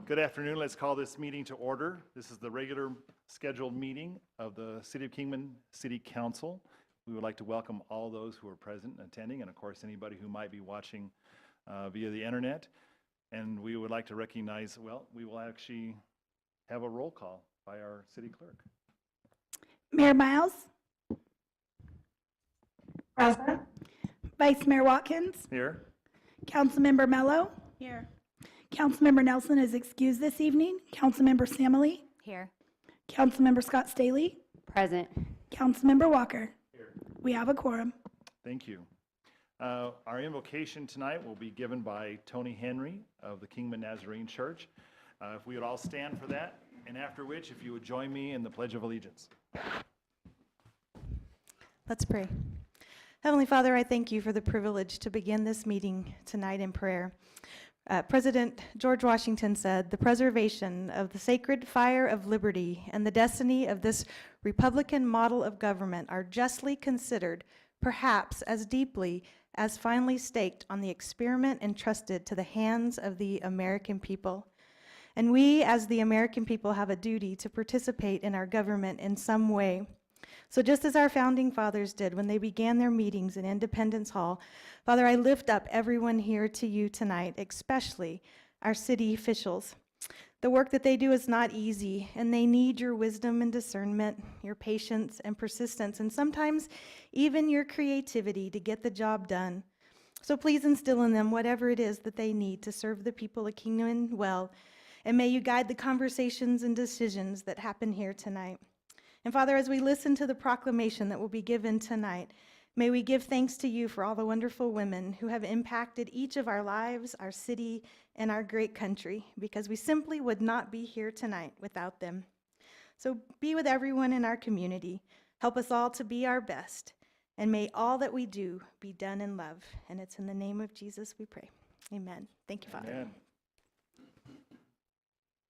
Good afternoon. Let's call this meeting to order. This is the regular scheduled meeting of the City of Kingman City Council. We would like to welcome all those who are present and attending, and of course anybody who might be watching via the internet. And we would like to recognize, well, we will actually have a roll call by our city clerk. Mayor Miles, Present. Vice Mayor Watkins, Here. Councilmember Mello. Here. Councilmember Nelson is excused this evening. Councilmember Samily. Here. Councilmember Scott Staley. Present. Councilmember Walker. Here. We have a quorum. Thank you. Our invocation tonight will be given by Tony Henry of the Kingman Nazarene Church. If we would all stand for that, and after which, if you would join me in the Pledge of Allegiance. Let's pray. Heavenly Father, I thank you for the privilege to begin this meeting tonight in prayer. President George Washington said, "The preservation of the sacred fire of liberty and the destiny of this Republican model of government are justly considered, perhaps as deeply as finally staked on the experiment entrusted to the hands of the American people. And we, as the American people, have a duty to participate in our government in some way. So just as our founding fathers did when they began their meetings in Independence Hall, Father, I lift up everyone here to you tonight, especially our city officials. The work that they do is not easy, and they need your wisdom and discernment, your patience and persistence, and sometimes even your creativity to get the job done. So please instill in them whatever it is that they need to serve the people of Kingman well, and may you guide the conversations and decisions that happen here tonight. And Father, as we listen to the proclamation that will be given tonight, may we give thanks to you for all the wonderful women who have impacted each of our lives, our city, and our great country, because we simply would not be here tonight without them. So be with everyone in our community. Help us all to be our best, and may all that we do be done in love. And it's in the name of Jesus we pray. Amen. Thank you, Father. Amen.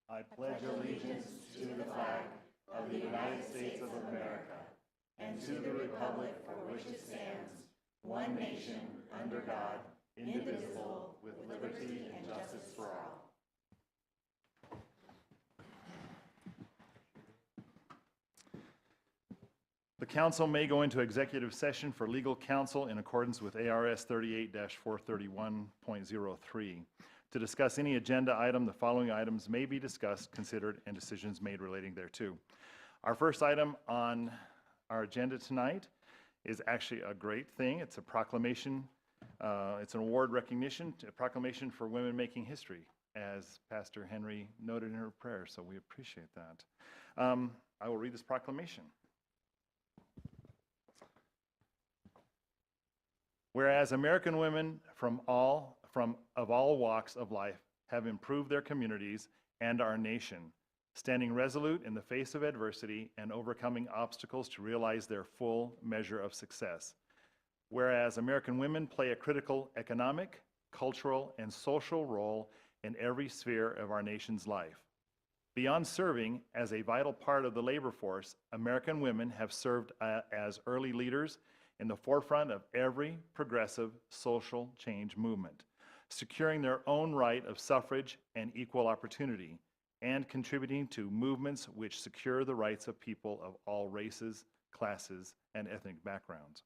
I pledge allegiance to the flag of the United States of America and to the republic for which it stands, one nation, under God, indivisible, with liberty and justice for all. The council may go into executive session for legal counsel in accordance with ARS 38-431.03. To discuss any agenda item, the following items may be discussed, considered, and decisions made relating thereto. Our first item on our agenda tonight is actually a great thing. It's a proclamation. It's an award recognition, a proclamation for women making history, as Pastor Henry noted in her prayer, so we appreciate that. I will read this proclamation. Whereas American women of all walks of life have improved their communities and our nation, standing resolute in the face of adversity and overcoming obstacles to realize their full measure of success. Whereas American women play a critical economic, cultural, and social role in every sphere of our nation's life. Beyond serving as a vital part of the labor force, American women have served as early leaders in the forefront of every progressive social change movement, securing their own right of suffrage and equal opportunity, and contributing to movements which secure the rights of people of all races, classes, and ethnic backgrounds.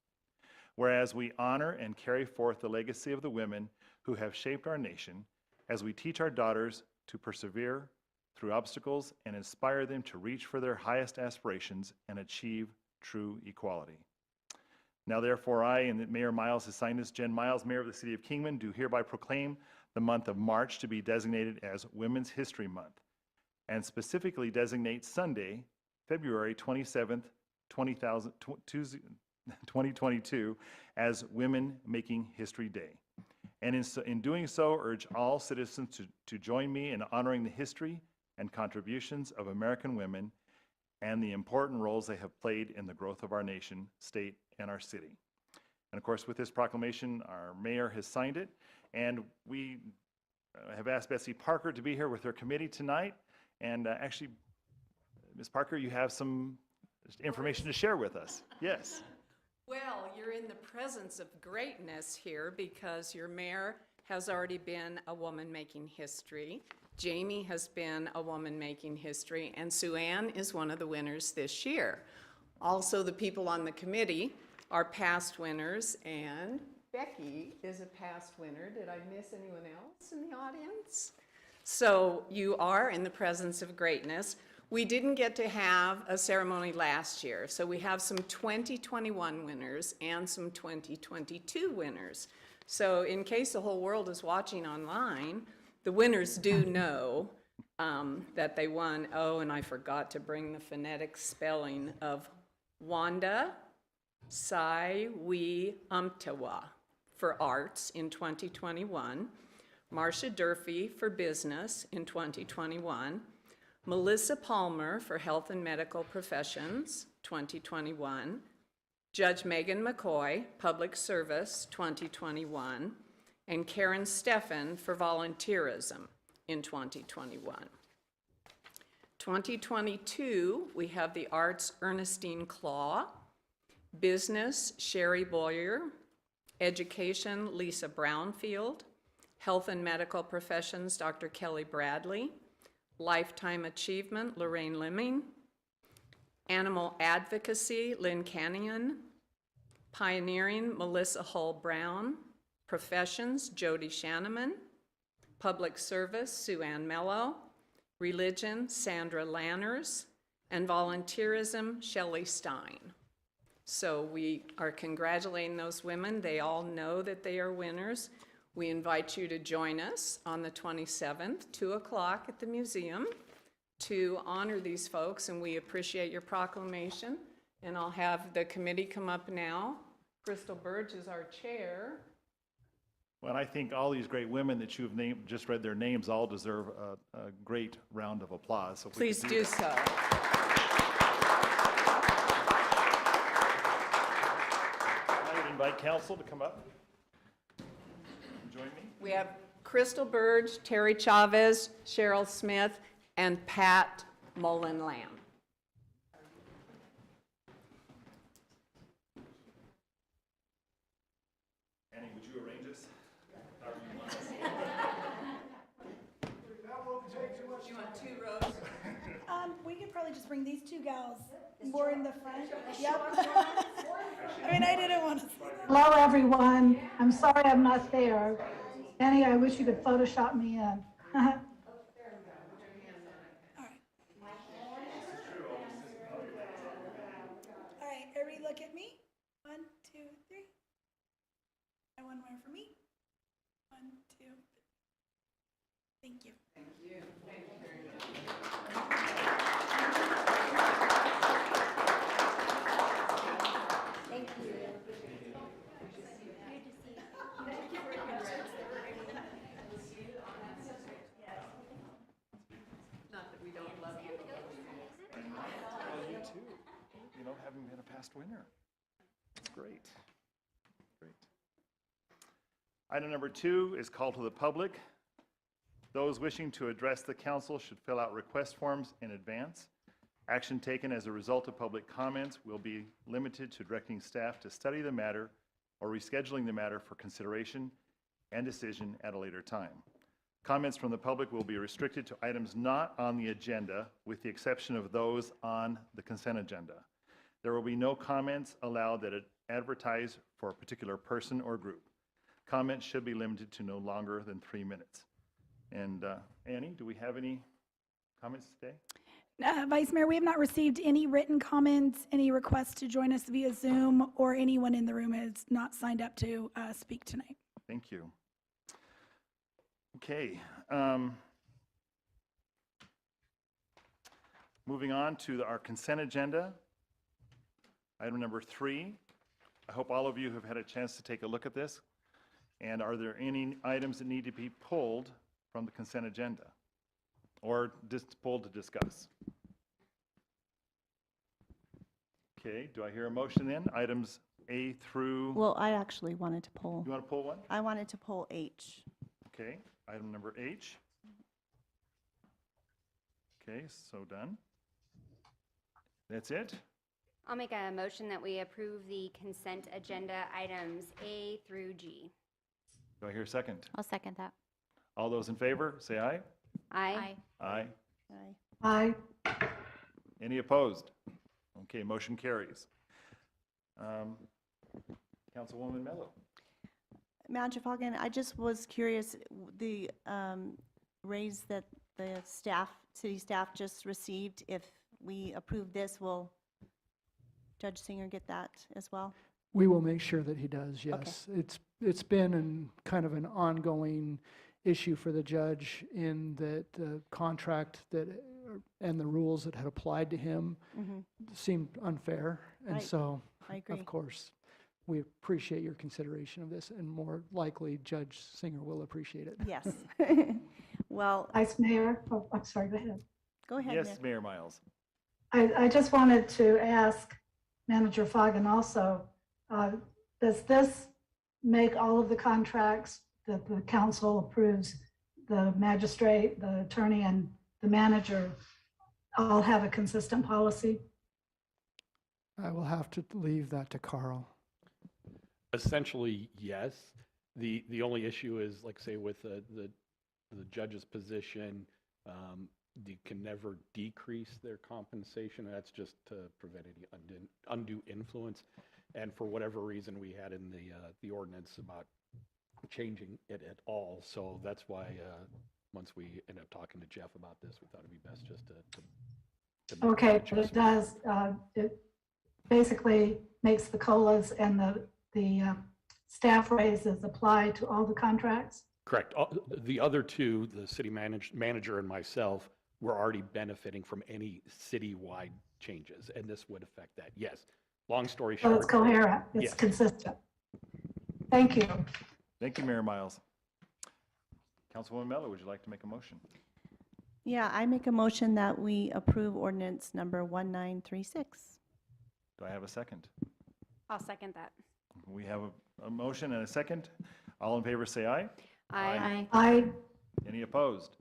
Whereas we honor and carry forth the legacy of the women who have shaped our nation, as we teach our daughters to persevere through obstacles and inspire them to reach for their highest aspirations and achieve true equality. Now therefore I, and Mayor Miles has signed this, Jen Miles, Mayor of the City of Kingman, do hereby proclaim the month of March to be designated as Women's History Month, and specifically designate Sunday, February 27th, 2022, as Women Making History Day. And in doing so, urge all citizens to join me in honoring the history and contributions of American women and the important roles they have played in the growth of our nation, state, and our city. And of course, with this proclamation, our mayor has signed it, and we have asked Betsy Parker to be here with her committee tonight. And actually, Ms. Parker, you have some information to share with us. Yes. Well, you're in the presence of greatness here because your mayor has already been a woman making history. Jamie has been a woman making history, and Sue Ann is one of the winners this year. Also, the people on the committee are past winners, and Becky is a past winner. Did I miss anyone else in the audience? So you are in the presence of greatness. We didn't get to have a ceremony last year, so we have some 2021 winners and some 2022 winners. So in case the whole world is watching online, the winners do know that they won. Oh, and I forgot to bring the phonetic spelling of Wanda Sai-Wi-Umtawa for arts in 2021, Marcia Durfee for business in 2021, Melissa Palmer for health and medical professions 2021, Judge Megan McCoy, public service 2021, and Karen Steffen for volunteerism in 2021. 2022, we have the arts Ernestine Claw, business Sherry Boyer, education Lisa Brownfield, health and medical professions Dr. Kelly Bradley, lifetime achievement Lorraine Limming, animal advocacy Lynn Canyon, pioneering Melissa Hull Brown, professions Jody Shanneman, public service Sue Ann Mello, religion Sandra Lanners, and volunteerism Shelley Stein. So we are congratulating those women. They all know that they are winners. We invite you to join us on the 27th, 2 o'clock at the museum to honor these folks, and we appreciate your proclamation. And I'll have the committee come up now. Crystal Burge is our chair. Well, I think all these great women that you've named, just read their names, all deserve a great round of applause. So if we Please could do that. so. I would invite council to come up and join me. We have Crystal Burge, Terry Chavez, Cheryl Smith, and Pat Mullen Lamb. Annie, would you arrange us? You want 2 rows? We could probably just bring these two gals more in the front. Yep. I mean, I didn't want to. Hello, everyone. I'm sorry I'm not there. Annie, I wish you could Photoshop me in. All right, everybody look at me. 1, 2, 3. And one more for me. 1, 2, 3. Thank you. Not that we don't love you. Well, you too. You know, having been a past winner. That's great. Great. Item number 2 is call to the public. Those wishing to address the council should fill out request forms in advance. Action taken as a result of public comments will be limited to directing staff to study the matter or rescheduling the matter for consideration and decision at a later time. Comments from the public will be restricted to items not on the agenda, with the exception of those on the consent agenda. There will be no comments allowed that advertise for a particular person or group. Comments should be limited to no longer than 3 minutes. And Annie, do we have any comments today? Vice Mayor, we have not received any written comments, any requests to join us via Zoom, or anyone in the room has not signed up to speak tonight. Thank you. Okay. Moving on to our consent agenda. Item number 3. I hope all of you have had a chance to take a look at this. And are there any items that need to be pulled from the consent agenda or just pulled to discuss? Okay, do I hear a motion then? Items A through, Well, I actually wanted to pull. you want to pull one? I wanted to pull H. Okay, item number H. Okay, so done. That's it? I'll make a motion that we approve the consent agenda items A through G. Do I hear a second? I'll second that. All those in favor, say aye. Aye. Aye. Aye. Aye. Any opposed? Okay, motion carries. Councilwoman Mello. Manager Foggen, I just was curious, the raise that the staff, city staff just received, if we approve this, will Judge Singer get that as well? We will make sure that he does, yes. It's been kind of an ongoing issue for the judge in that the contract that, and the rules that had applied to him seemed unfair. And Right. so, I agree. of course, we appreciate your consideration of this, and more likely Judge Singer will appreciate it. Yes. Well, Vice Mayor, oh, I'm sorry, go ahead. go ahead, Yes, Mayor. Mayor Miles. I just wanted to ask Manager Foggen also, does this make all of the contracts that the council approves, the magistrate, the attorney, and the manager all have a consistent policy? I will have to leave that to Carl. Essentially, yes. The only issue is, like, say, with the judge's position, you can never decrease their compensation. That's just to prevent any undue influence. And for whatever reason, we had in the ordinance about changing it at all. So that's why, once we ended up talking to Jeff about this, we thought it'd be best just to make that Okay, but it adjustment. does, it basically makes the COLAs and the staff raises apply to all the contracts? Correct. The other two, the city manager and myself, were already benefiting from any citywide changes, and this would affect that. Yes. Long story So it's short. coherent, it's Yes. consistent. Thank you. Thank you, Mayor Miles. Councilwoman Mello, would you like to make a motion? Yeah, I make a motion that we approve ordinance number 1936. Do I have a second? I'll second that. We have a motion and a second. All in favor, say aye. Aye. I, Any opposed?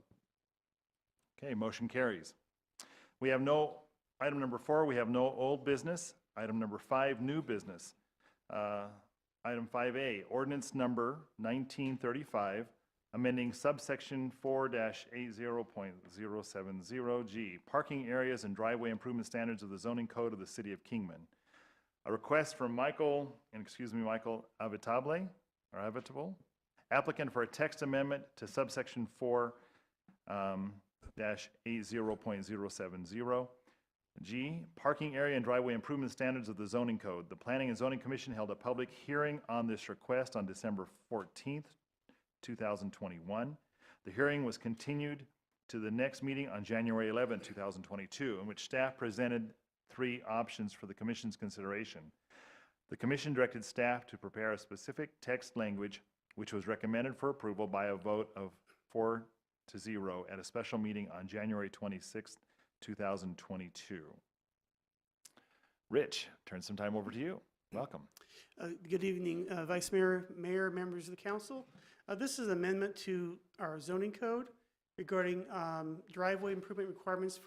Okay, motion carries. We have no, item number 4, we have no old business. Item number 5, new business. Item 5A, ordinance number 1935, amending subsection 4-80.070G, parking areas and driveway improvement standards of the zoning code of the city of Kingman. A request from Michael Avitabile, applicant for a text amendment to subsection 4-80.070G, parking area and driveway improvement standards of the zoning code. The Planning and Zoning Commission held a public hearing on this request on December 14th, 2021. The hearing was continued to the next meeting on January 11, 2022, in which staff presented 3 options for the commission's consideration. The commission directed staff to prepare a specific text language, which was recommended for approval by a vote of 4-0 at a special meeting on January 26, 2022. Rich, turn some time over to you. Welcome. Good evening, Vice Mayor, Mayor, members of the council. This is an amendment to our zoning code regarding driveway improvement requirements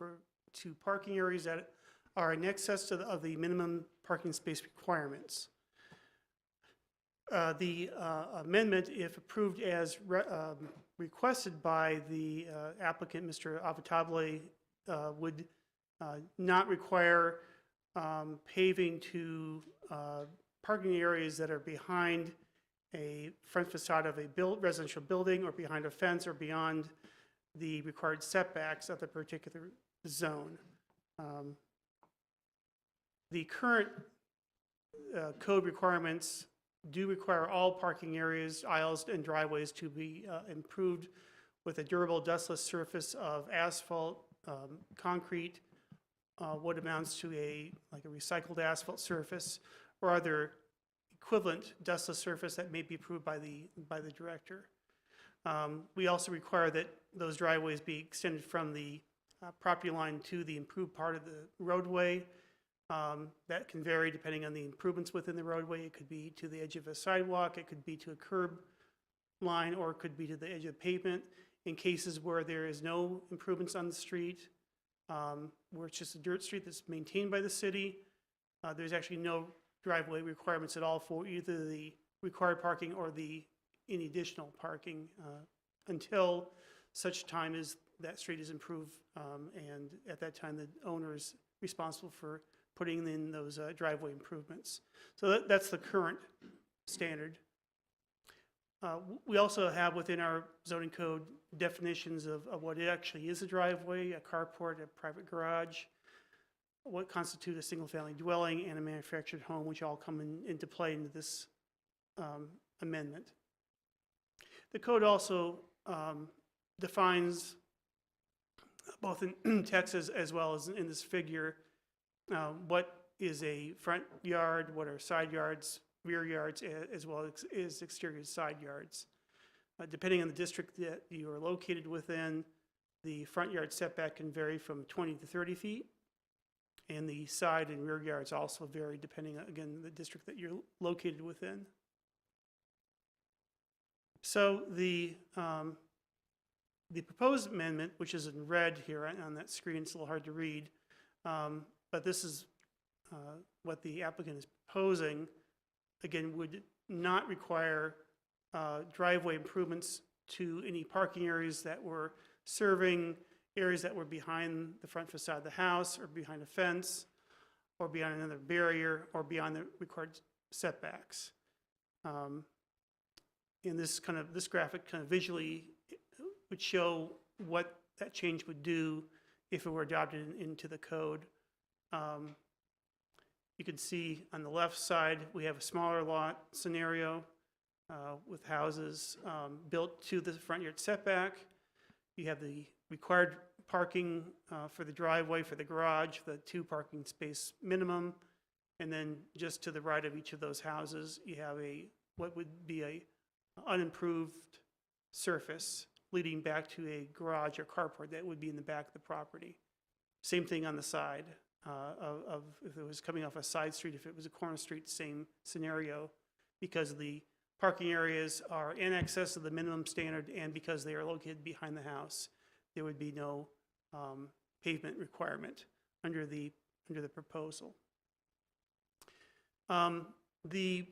to parking areas that are in excess of the minimum parking space requirements. The amendment, if approved as requested by the applicant, Mr. Avitabile, would not require paving to parking areas that are behind a front facade of a residential building or behind a fence or beyond the required setbacks of the particular zone. The current code requirements do require all parking areas, aisles, and driveways to be improved with a durable dustless surface of asphalt, concrete, what amounts to like a recycled asphalt surface, or other equivalent dustless surface that may be approved by the director. We also require that those driveways be extended from the property line to the improved part of the roadway. That can vary depending on the improvements within the roadway. It could be to the edge of a sidewalk, it could be to a curb line, or it could be to the edge of pavement. In cases where there is no improvements on the street, where it's just a dirt street that's maintained by the city, there's actually no driveway requirements at all for either the required parking or any additional parking until such time as that street is improved, and at that time, the owner is responsible for putting in those driveway improvements. So that's the current standard. We also have within our zoning code definitions of what it actually is a driveway, a carport, a private garage, what constitutes a single-family dwelling, and a manufactured home, which all come into play into this amendment. The code also defines, both in text as well as in this figure, what is a front yard, what are side yards, rear yards, as well as exterior side yards. Depending on the district that you are located within, the front yard setback can vary from 20 to 30 feet, and the side and rear yards also vary depending, again, the district that you're located within. So the proposed amendment, which is in red here on that screen, it's a little hard to read, but this is what the applicant is proposing, again, would not require driveway improvements to any parking areas that were serving areas that were behind the front facade of the house, or behind a fence, or beyond another barrier, or beyond the required setbacks. And this graphic kind of visually would show what that change would do if it were adopted into the code. You can see on the left side, we have a smaller lot scenario with houses built to the front yard setback. You have the required parking for the driveway, for the garage, the 2 parking space minimum. And then just to the right of each of those houses, you have what would be a unimproved surface leading back to a garage or carport that would be in the back of the property. Same thing on the side of if it was coming off a side street, if it was a corner street, same scenario, because the parking areas are in excess of the minimum standard and because they are located behind the house, there would be no pavement requirement under the proposal. The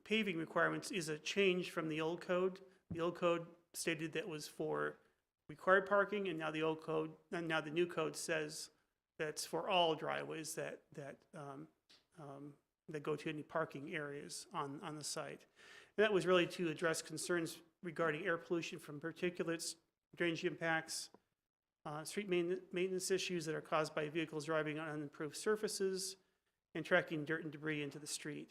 paving requirements is a change from the old code. The old code stated that was for required parking, and now the new code says that's for all driveways that go to any parking areas on the site. And that was really to address concerns regarding air pollution from particulates, drainage impacts, street maintenance issues that are caused by vehicles driving on unimproved surfaces, and tracking dirt and debris into the street.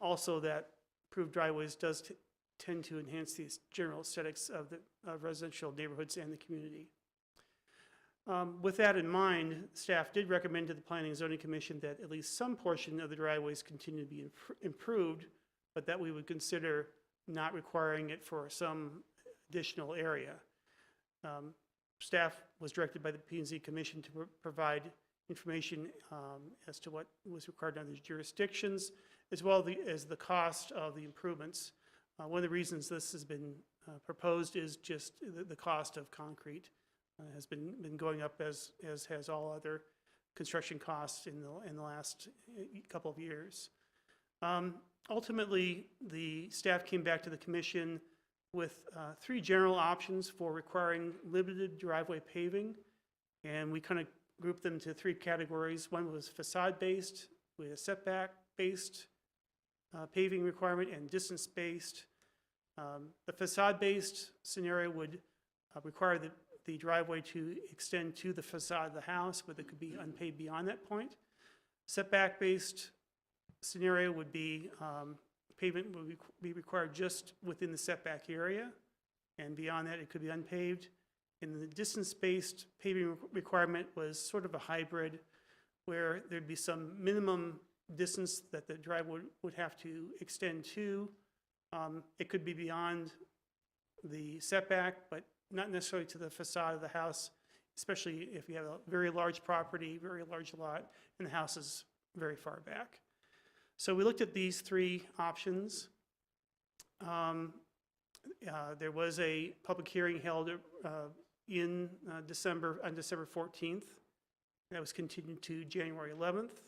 Also, that improved driveways does tend to enhance the general aesthetics of the residential neighborhoods and the community. With that in mind, staff did recommend to the Planning and Zoning Commission that at least some portion of the driveways continue to be improved, but that we would consider not requiring it for some additional area. Staff was directed by the P&Z Commission to provide information as to what was required under these jurisdictions, as well as the cost of the improvements. One of the reasons this has been proposed is just the cost of concrete has been going up as has all other construction costs in the last couple of years. Ultimately, the staff came back to the commission with 3 general options for requiring limited driveway paving, and we kind of grouped them to 3 categories. One was facade-based, with a setback-based paving requirement, and distance-based. The facade-based scenario would require the driveway to extend to the facade of the house, but it could be unpaved beyond that point. Setback-based scenario would be pavement would be required just within the setback area, and beyond that it could be unpaved. And the distance-based paving requirement was sort of a hybrid, where there'd be some minimum distance that the driveway would have to extend to. It could be beyond the setback, but not necessarily to the facade of the house, especially if you have a very large property, very large lot, and the house is very far back. So we looked at these 3 options. There was a public hearing held on December 14th. That was continued to January 11th.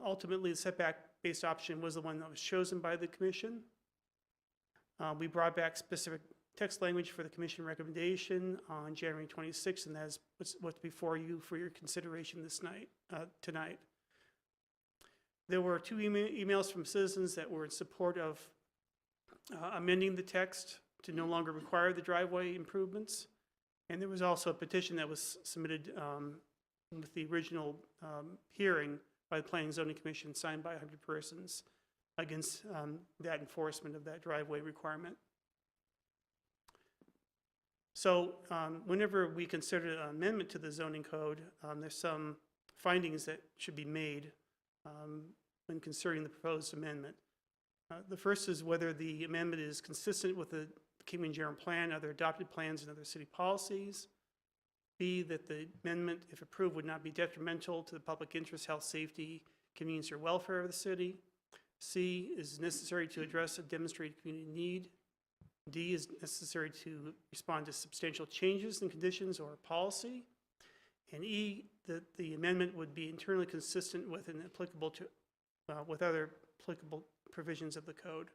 Ultimately, the setback-based option was the one that was chosen by the commission. We brought back specific text language for the commission recommendation on January 26th, and that is what's before you for your consideration tonight. There were two emails from citizens that were in support of amending the text to no longer require the driveway improvements. And there was also a petition that was submitted with the original hearing by the Planning and Zoning Commission, signed by 100 persons against that enforcement of that driveway requirement. So whenever we consider an amendment to the zoning code, there's some findings that should be made when considering the proposed amendment. The first is whether the amendment is consistent with the Kingman General Plan, other adopted plans, and other city policies. B, that the amendment, if approved, would not be detrimental to the public interest, health, safety, convenience, or welfare of the city. C, is necessary to address a demonstrated community need. D, is necessary to respond to substantial changes in conditions or policy. And E, that the amendment would be internally consistent with and applicable to, with other applicable provisions of the code.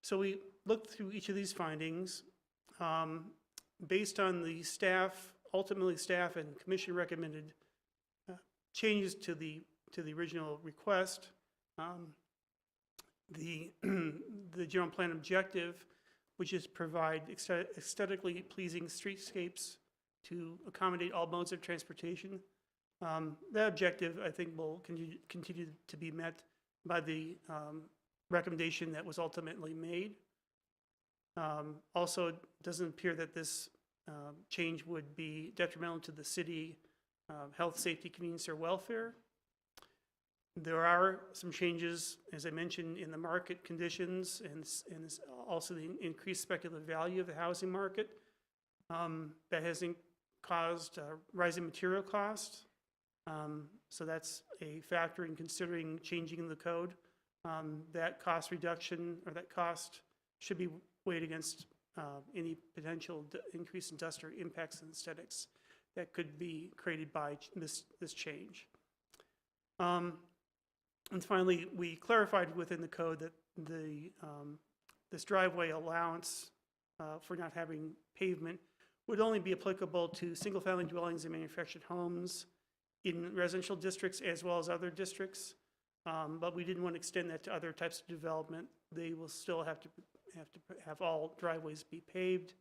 So we looked through each of these findings. Based on the ultimately staff and commission recommended changes to the original request, the general plan objective, which is provide aesthetically pleasing streetscapes to accommodate all modes of transportation. That objective, I think, will continue to be met by the recommendation that was ultimately made. Also, it doesn't appear that this change would be detrimental to the city health, safety, convenience, or welfare. There are some changes, as I mentioned, in the market conditions and also the increased speculative value of the housing market that has caused rising material costs. So that's a factor in considering changing the code. That cost reduction or that cost should be weighed against any potential increase in industrial impacts and aesthetics that could be created by this change. And finally, we clarified within the code that this driveway allowance for not having pavement would only be applicable to single-family dwellings and manufactured homes in residential districts as well as other districts. But we didn't want to extend that to other types of development. They will still have to have all driveways be paved.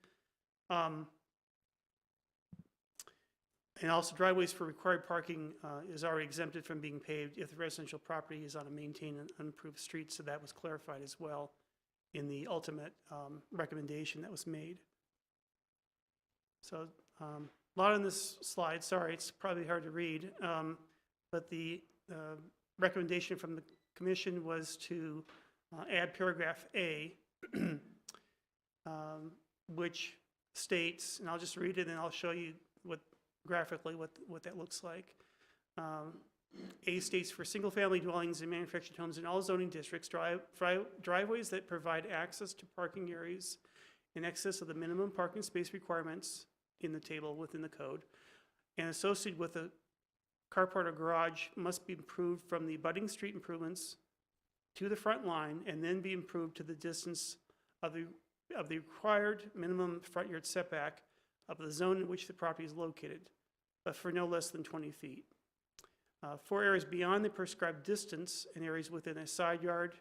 And also driveways for required parking is already exempted from being paved if the residential property is on a maintained and unimproved street. So that was clarified as well in the ultimate recommendation that was made. So a lot on this slide. Sorry, it's probably hard to read. But the recommendation from the commission was to add paragraph A, which states, and I'll just read it and I'll show you graphically what that looks like. A states, for single-family dwellings and manufactured homes in all zoning districts, driveways that provide access to parking areas in excess of the minimum parking space requirements in the table within the code and associated with a carport or garage must be improved from the abutting street improvements to the front line and then be improved to the distance of the required minimum front yard setback of the zone in which the property is located, but for no less than 20 feet. For areas beyond the prescribed distance and areas within a side yard,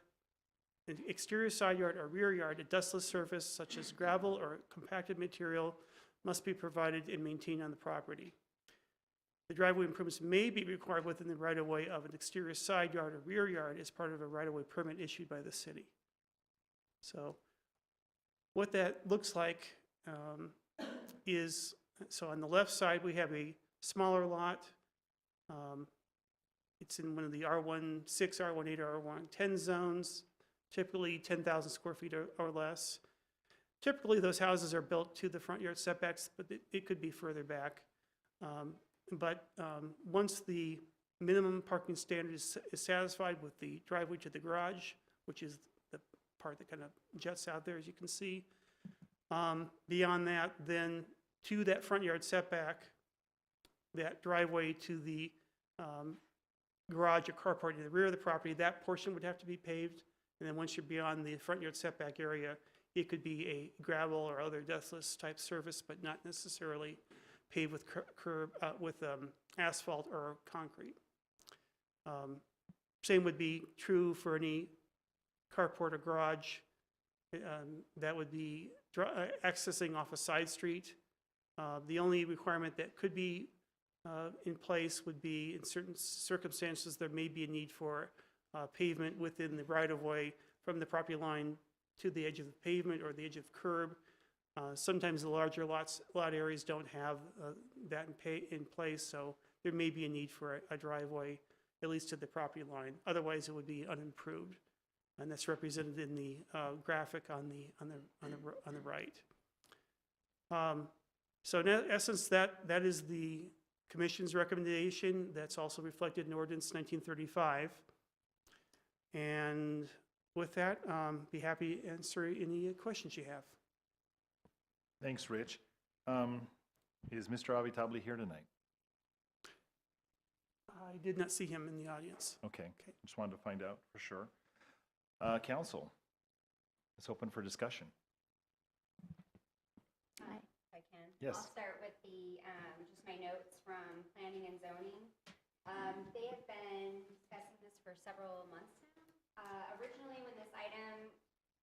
an exterior side yard or rear yard, a dustless surface such as gravel or compacted material must be provided and maintained on the property. The driveway improvements may be required within the right-of-way of an exterior side yard or rear yard as part of a right-of-way permit issued by the city. So what that looks like is, so on the left side, we have a smaller lot. It's in one of the R16, R18, or R110 zones, typically 10,000 square feet or less. Typically, those houses are built to the front yard setbacks, but it could be further back. Once the minimum parking standard is satisfied with the driveway to the garage, which is the part that kind of juts out there, as you can see, beyond that, then to that front yard setback, that driveway to the garage or carport in the rear of the property, that portion would have to be paved. And then once you're beyond the front yard setback area, It could be a gravel or other dustless type surface, but not necessarily paved with asphalt or concrete. Same would be true for any carport or garage. That would be accessing off a side street. The only requirement that could be in place would be in certain circumstances, there may be a need for pavement within the right-of-way from the property line to the edge of the pavement or the edge of curb. Sometimes the larger lot areas don't have that in place, so there may be a need for a driveway, at least to the property line. Otherwise, it would be unimproved, and that's represented in the graphic on the right. So in essence, that is the Commission's recommendation. That's also reflected in Ordinance 1935. And with that, be happy to answer any questions you have. Thanks, Rich. Is Mr. Avitabli here tonight? I did not see him in the audience. Okay, just wanted to find out for sure. Council, it's open for discussion. Hi. If I can. Yes. I'll start with the, just my notes from planning and zoning. They have been discussing this for several months now. Originally, when this item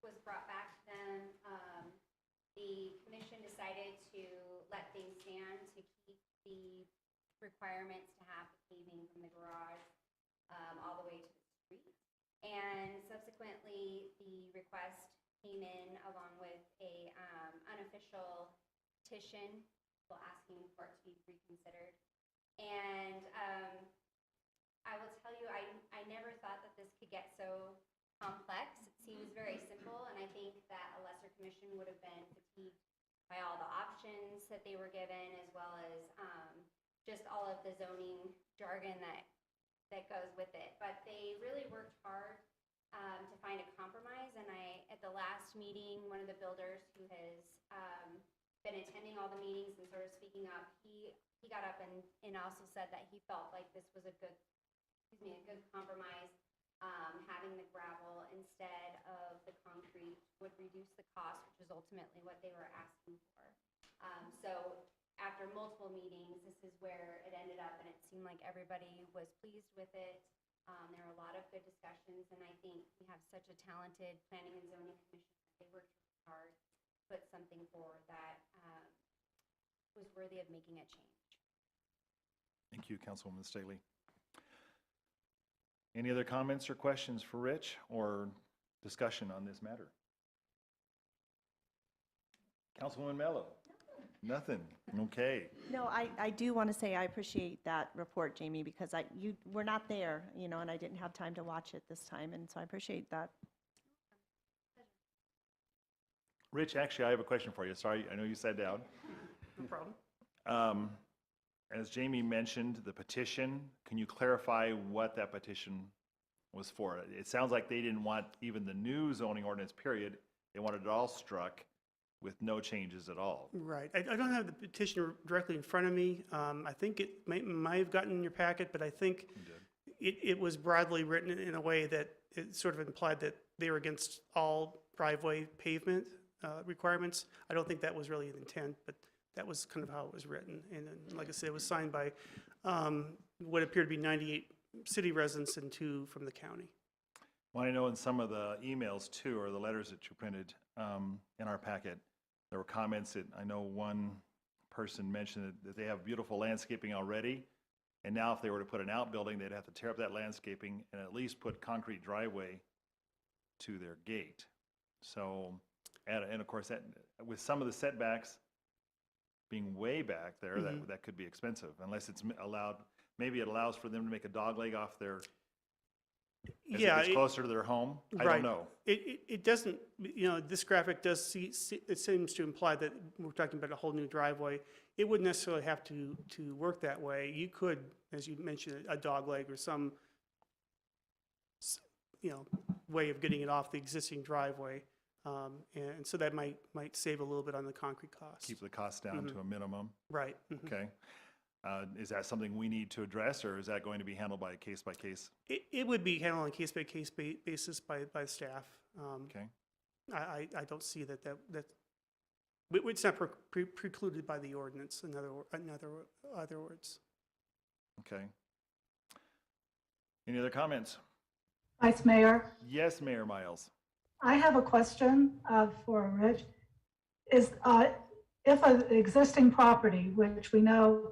was brought back to them, the commission decided to let things stand to keep the requirements to have the paving from the garage all the way to the street. And subsequently, the request came in along with a unofficial petition asking for it to be reconsidered. And I will tell you, I never thought that this could get so complex. It seems very simple, and I think that a lesser commission would have been fatigued by all the options that they were given, as well as just all of the zoning jargon that goes with it. But they really worked hard to find a compromise, and at the last meeting, one of the builders who has been attending all the meetings and sort of speaking up, he got up and also said that he felt like this was a good compromise. Having the gravel instead of the concrete would reduce the cost, which is ultimately what they were asking for. So after multiple meetings, this is where it ended up, and it seemed like everybody was pleased with it. There were a lot of good discussions, and I think we have such a talented planning and zoning commission that they worked really hard to put something forward that was worthy of making a change. Thank you, Councilwoman Staley. Any other comments or questions for Rich or discussion on this matter? Councilwoman Mello? Nothing. Okay. No, I do want to say I appreciate that report, Jamie, because you were not there, and I didn't have time to watch it this time, and so I appreciate that. Rich, actually, I have a question for you. Sorry, I know you sat down. No problem. As Jamie mentioned, the petition, can you clarify what that petition was for? It sounds like they didn't want even the new zoning ordinance, period. They wanted it all struck with no changes at all. Right. I don't have the petition directly in front of me. I think it might have gotten in your packet, but I think it was broadly written in a way that it sort of implied that they were against all driveway pavement requirements. I don't think that was really the intent, but that was kind of how it was written. And then, like I said, it was signed by what appeared to be 98 city residents and 2 from the county. Well, I know in some of the emails too, or the letters that you printed in our packet, there were comments that I know one person mentioned that they have beautiful landscaping already. And now if they were to put an outbuilding, they'd have to tear up that landscaping and at least put concrete driveway to their gate. So, and of course, that with some of the setbacks being way back there, that could be expensive unless it's allowed. Maybe it allows for them to make a dog leg off their, as it gets closer to their home. I don't know. It doesn't, this graphic does it seems to imply that we're talking about a whole new driveway. It wouldn't necessarily have to work that way. You could, as you mentioned, a dog leg or some, way of getting it off the existing driveway. And so that might save a little bit on the concrete costs. Keep the costs down to a minimum. Right. Okay. Is that something we need to address, or is that going to be handled by a case-by-case? It would be handled on a case-by-case basis by staff. Okay. I don't see that it's not precluded by the ordinance, in other words. Okay. Any other comments? Vice Mayor, Yes, Mayor Miles. I have a question for Rich. Is, if an existing property, which we know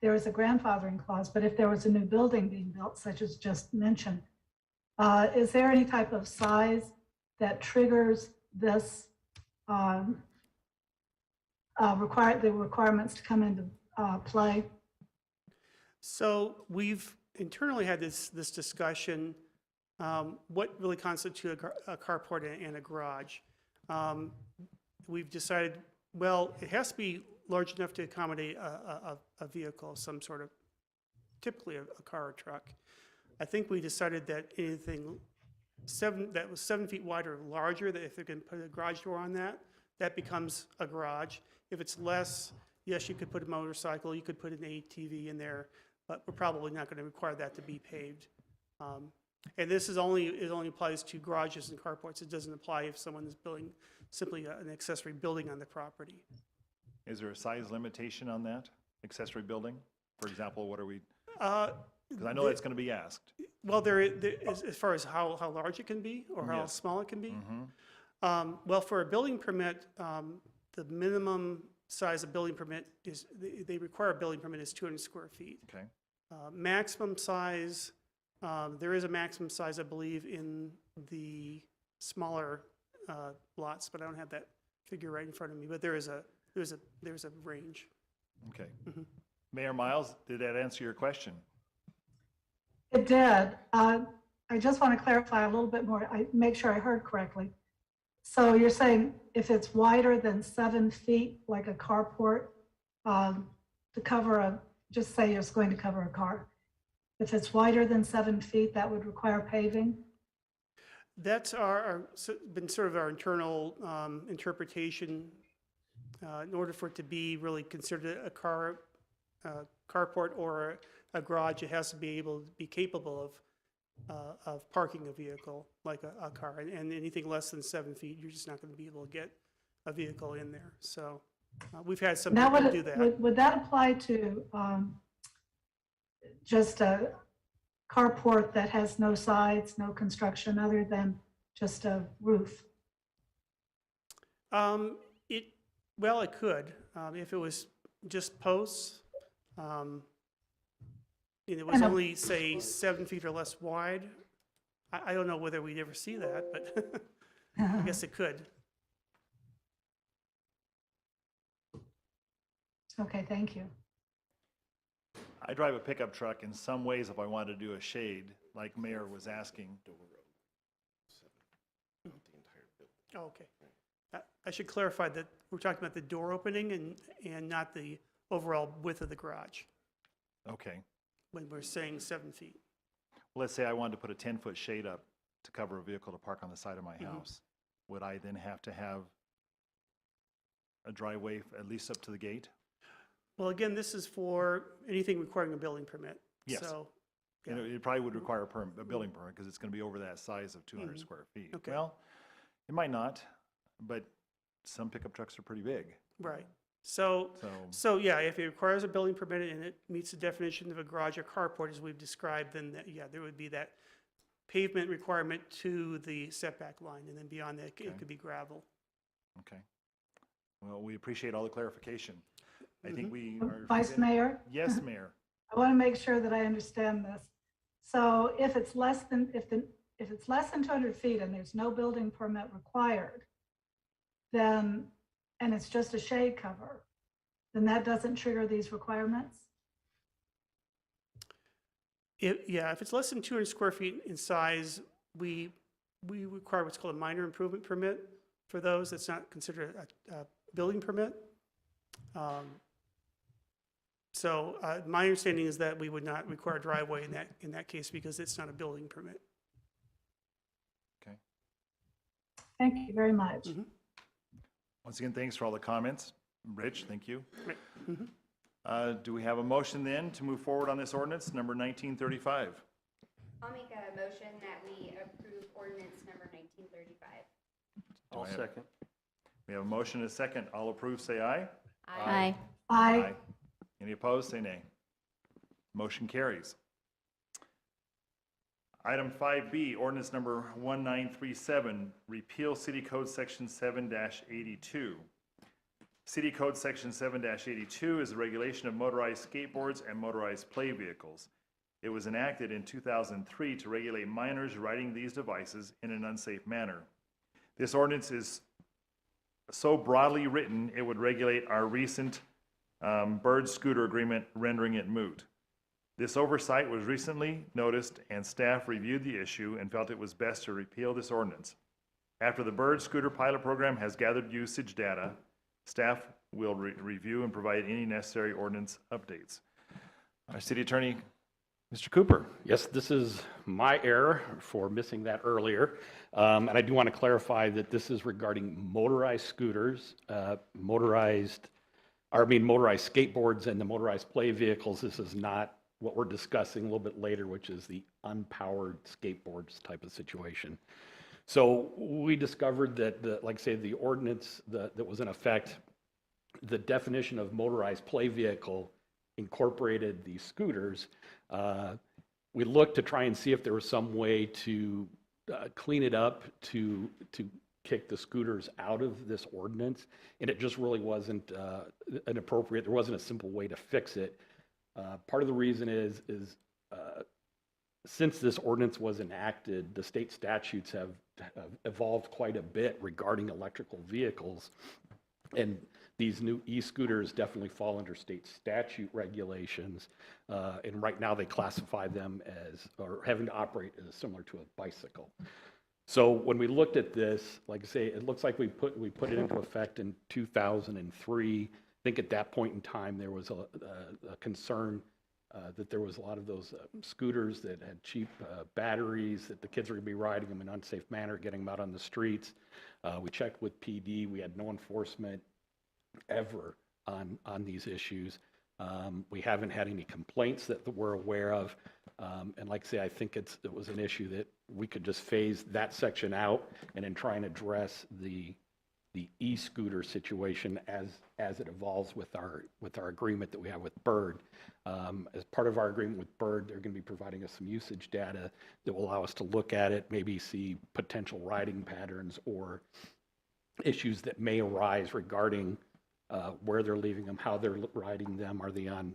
there is a grandfathering clause, but if there was a new building being built, such as just mentioned, is there any type of size that triggers this, the requirements to come into play? So we've internally had this discussion, what really constitutes a carport and a garage. We've decided, well, it has to be large enough to accommodate a vehicle of some sort of, typically a car or truck. I think we decided that anything that was 7 feet wide or larger, that if they can put a garage door on that, that becomes a garage. If it's less, yes, you could put a motorcycle, you could put an ATV in there, but we're probably not going to require that to be paved. And this it only applies to garages and carports. It doesn't apply if someone is building simply an accessory building on the property. Is there a size limitation on that accessory building? For example, what are we, Uh, because I know that's going to be asked. Well, as far as how large it can be or how Yes. small it can be. Mhm. Well, for a building permit, the minimum size of building permit is, they require a building permit is 200 square feet. Okay. Maximum size, there is a maximum size, I believe, in the smaller lots, but I don't have that figure right in front of me, but there's a range. Okay. Mhm. Mayor Miles, did that answer your question? It did. I just want to clarify a little bit more, make sure I heard correctly. So you're saying if it's wider than 7 feet, like a carport, to cover just say it's going to cover a car. If it's wider than 7 feet, that would require paving? That's been sort of our internal interpretation. In order for it to be really considered a carport or a garage, it has to be able to be capable of parking a vehicle like a car. And anything less than 7 feet, you're just not going to be able to get a vehicle in there. So we've had some Now, people do that. would that apply to just a carport that has no sides, no construction other than just a roof? Well, it could, if it was just posts, and it was only, say, 7 feet or less wide. I don't know whether we'd ever see that, but I guess it could. Okay, thank you. I drive a pickup truck. In some ways, if I wanted to do a shade, like Mayor was asking, Oh, okay. I should clarify that we're talking about the door opening and not the overall width of the garage okay. when we're saying 7 feet. Let's say I wanted to put a 10-foot shade up to cover a vehicle to park on the side of my house. Would I then have to have a driveway at least up to the gate? Well, again, this is for anything requiring a building permit. Yes. So, And it probably would require a building permit because it's going to be over that size of 200 square feet. Okay. Well, it might not, but some pickup trucks are pretty big. right. So yeah, if it requires a building permit and it meets the definition of a garage or carport as we've described, then there would be that pavement requirement to the setback line, and then beyond that, it could be gravel. Okay. Well, we appreciate all the clarification. I think we are. Vice Mayor, Yes, Mayor. I want to make sure that I understand this. So if it's less than, if it's less than 200 feet and there's no building permit required, then, and it's just a shade cover, then that doesn't trigger these requirements? If it's less than 200 square feet in size, we require what's called a minor improvement permit for those. That's not considered a building permit. So my understanding is that we would not require a driveway in that case because it's not a building permit. Okay. Thank you very much. Mhm. Once again, thanks for all the comments. Rich, thank you. Right. Mhm. Do we have a motion then to move forward on this ordinance, number 1935? I'll make a motion that we approve ordinance number 1935. I'll second. We have a motion and a second. All approve, say aye. Aye. Aye. Any opposed, say nay. Motion carries. Item 5B, ordinance number 1937, repeal City Code Section 7-82. City Code Section 7-82 is the regulation of motorized skateboards and motorized play vehicles. It was enacted in 2003 to regulate minors riding these devices in an unsafe manner. This ordinance is so broadly written, it would regulate our recent Bird scooter agreement, rendering it moot. This oversight was recently noticed, and staff reviewed the issue and felt it was best to repeal this ordinance. After the Bird scooter pilot program has gathered usage data, staff will review and provide any necessary ordinance updates. Our city attorney, Mr. Cooper. Yes, this is my error for missing that earlier. And I do want to clarify that this is regarding motorized scooters, motorized skateboards and the motorized play vehicles. This is not what we're discussing a little bit later, which is the unpowered skateboards type of situation. So we discovered that, like I say, the ordinance that was in effect, the definition of motorized play vehicle incorporated these scooters. We looked to try and see if there was some way to clean it up, to kick the scooters out of this ordinance, and it just really wasn't inappropriate. There wasn't a simple way to fix it. Part of the reason is since this ordinance was enacted, the state statutes have evolved quite a bit regarding electrical vehicles, and these new e-scooters definitely fall under state statute regulations, and right now they classify them as, or having to operate as similar to a bicycle. So when we looked at this, like I say, it looks like we put it into effect in 2003. I think at that point in time, there was a concern that there was a lot of those scooters that had cheap batteries, that the kids were going to be riding them in an unsafe manner, getting them out on the streets. We checked with PD. We had no enforcement ever on these issues. We haven't had any complaints that we're aware of. And like I say, I think it was an issue that we could just phase that section out and then try and address the e-scooter situation as it evolves with our agreement that we have with Bird. As part of our agreement with Bird, they're going to be providing us some usage data that will allow us to look at it, maybe see potential riding patterns or issues that may arise regarding where they're leaving them, how they're riding them. Are they on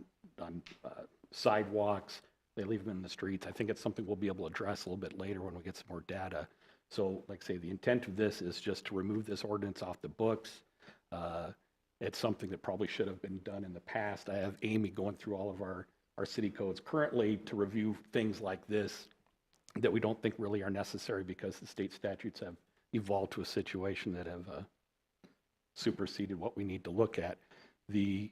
sidewalks? They leave them in the streets. I think it's something we'll be able to address a little bit later when we get some more data. So like I say, the intent of this is just to remove this ordinance off the books. It's something that probably should have been done in the past. I have Amy going through all of our city codes currently to review things like this that we don't think really are necessary because the state statutes have evolved to a situation that have superseded what we need to look at. The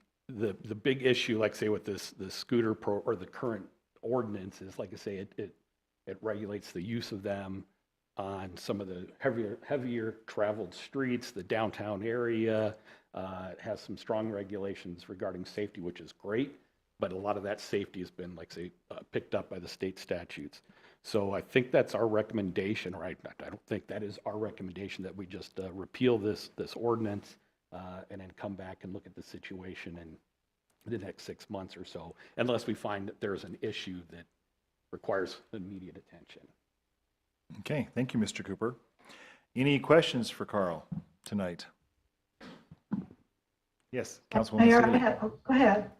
big issue, like say with the scooter or the current ordinance is, like I say, it regulates the use of them on some of the heavier traveled streets, the downtown area. It has some strong regulations regarding safety, which is great, but a lot of that safety has been, like say, picked up by the state statutes. So I think that's our recommendation, right? I don't think that is our recommendation, that we just repeal this ordinance and then come back and look at the situation in the next 6 months or so, unless we find that there's an issue that requires immediate attention. Okay, thank you, Mr. Cooper. Any questions for Carl tonight? Yes, Councilwoman Mayor, Seeley. go ahead.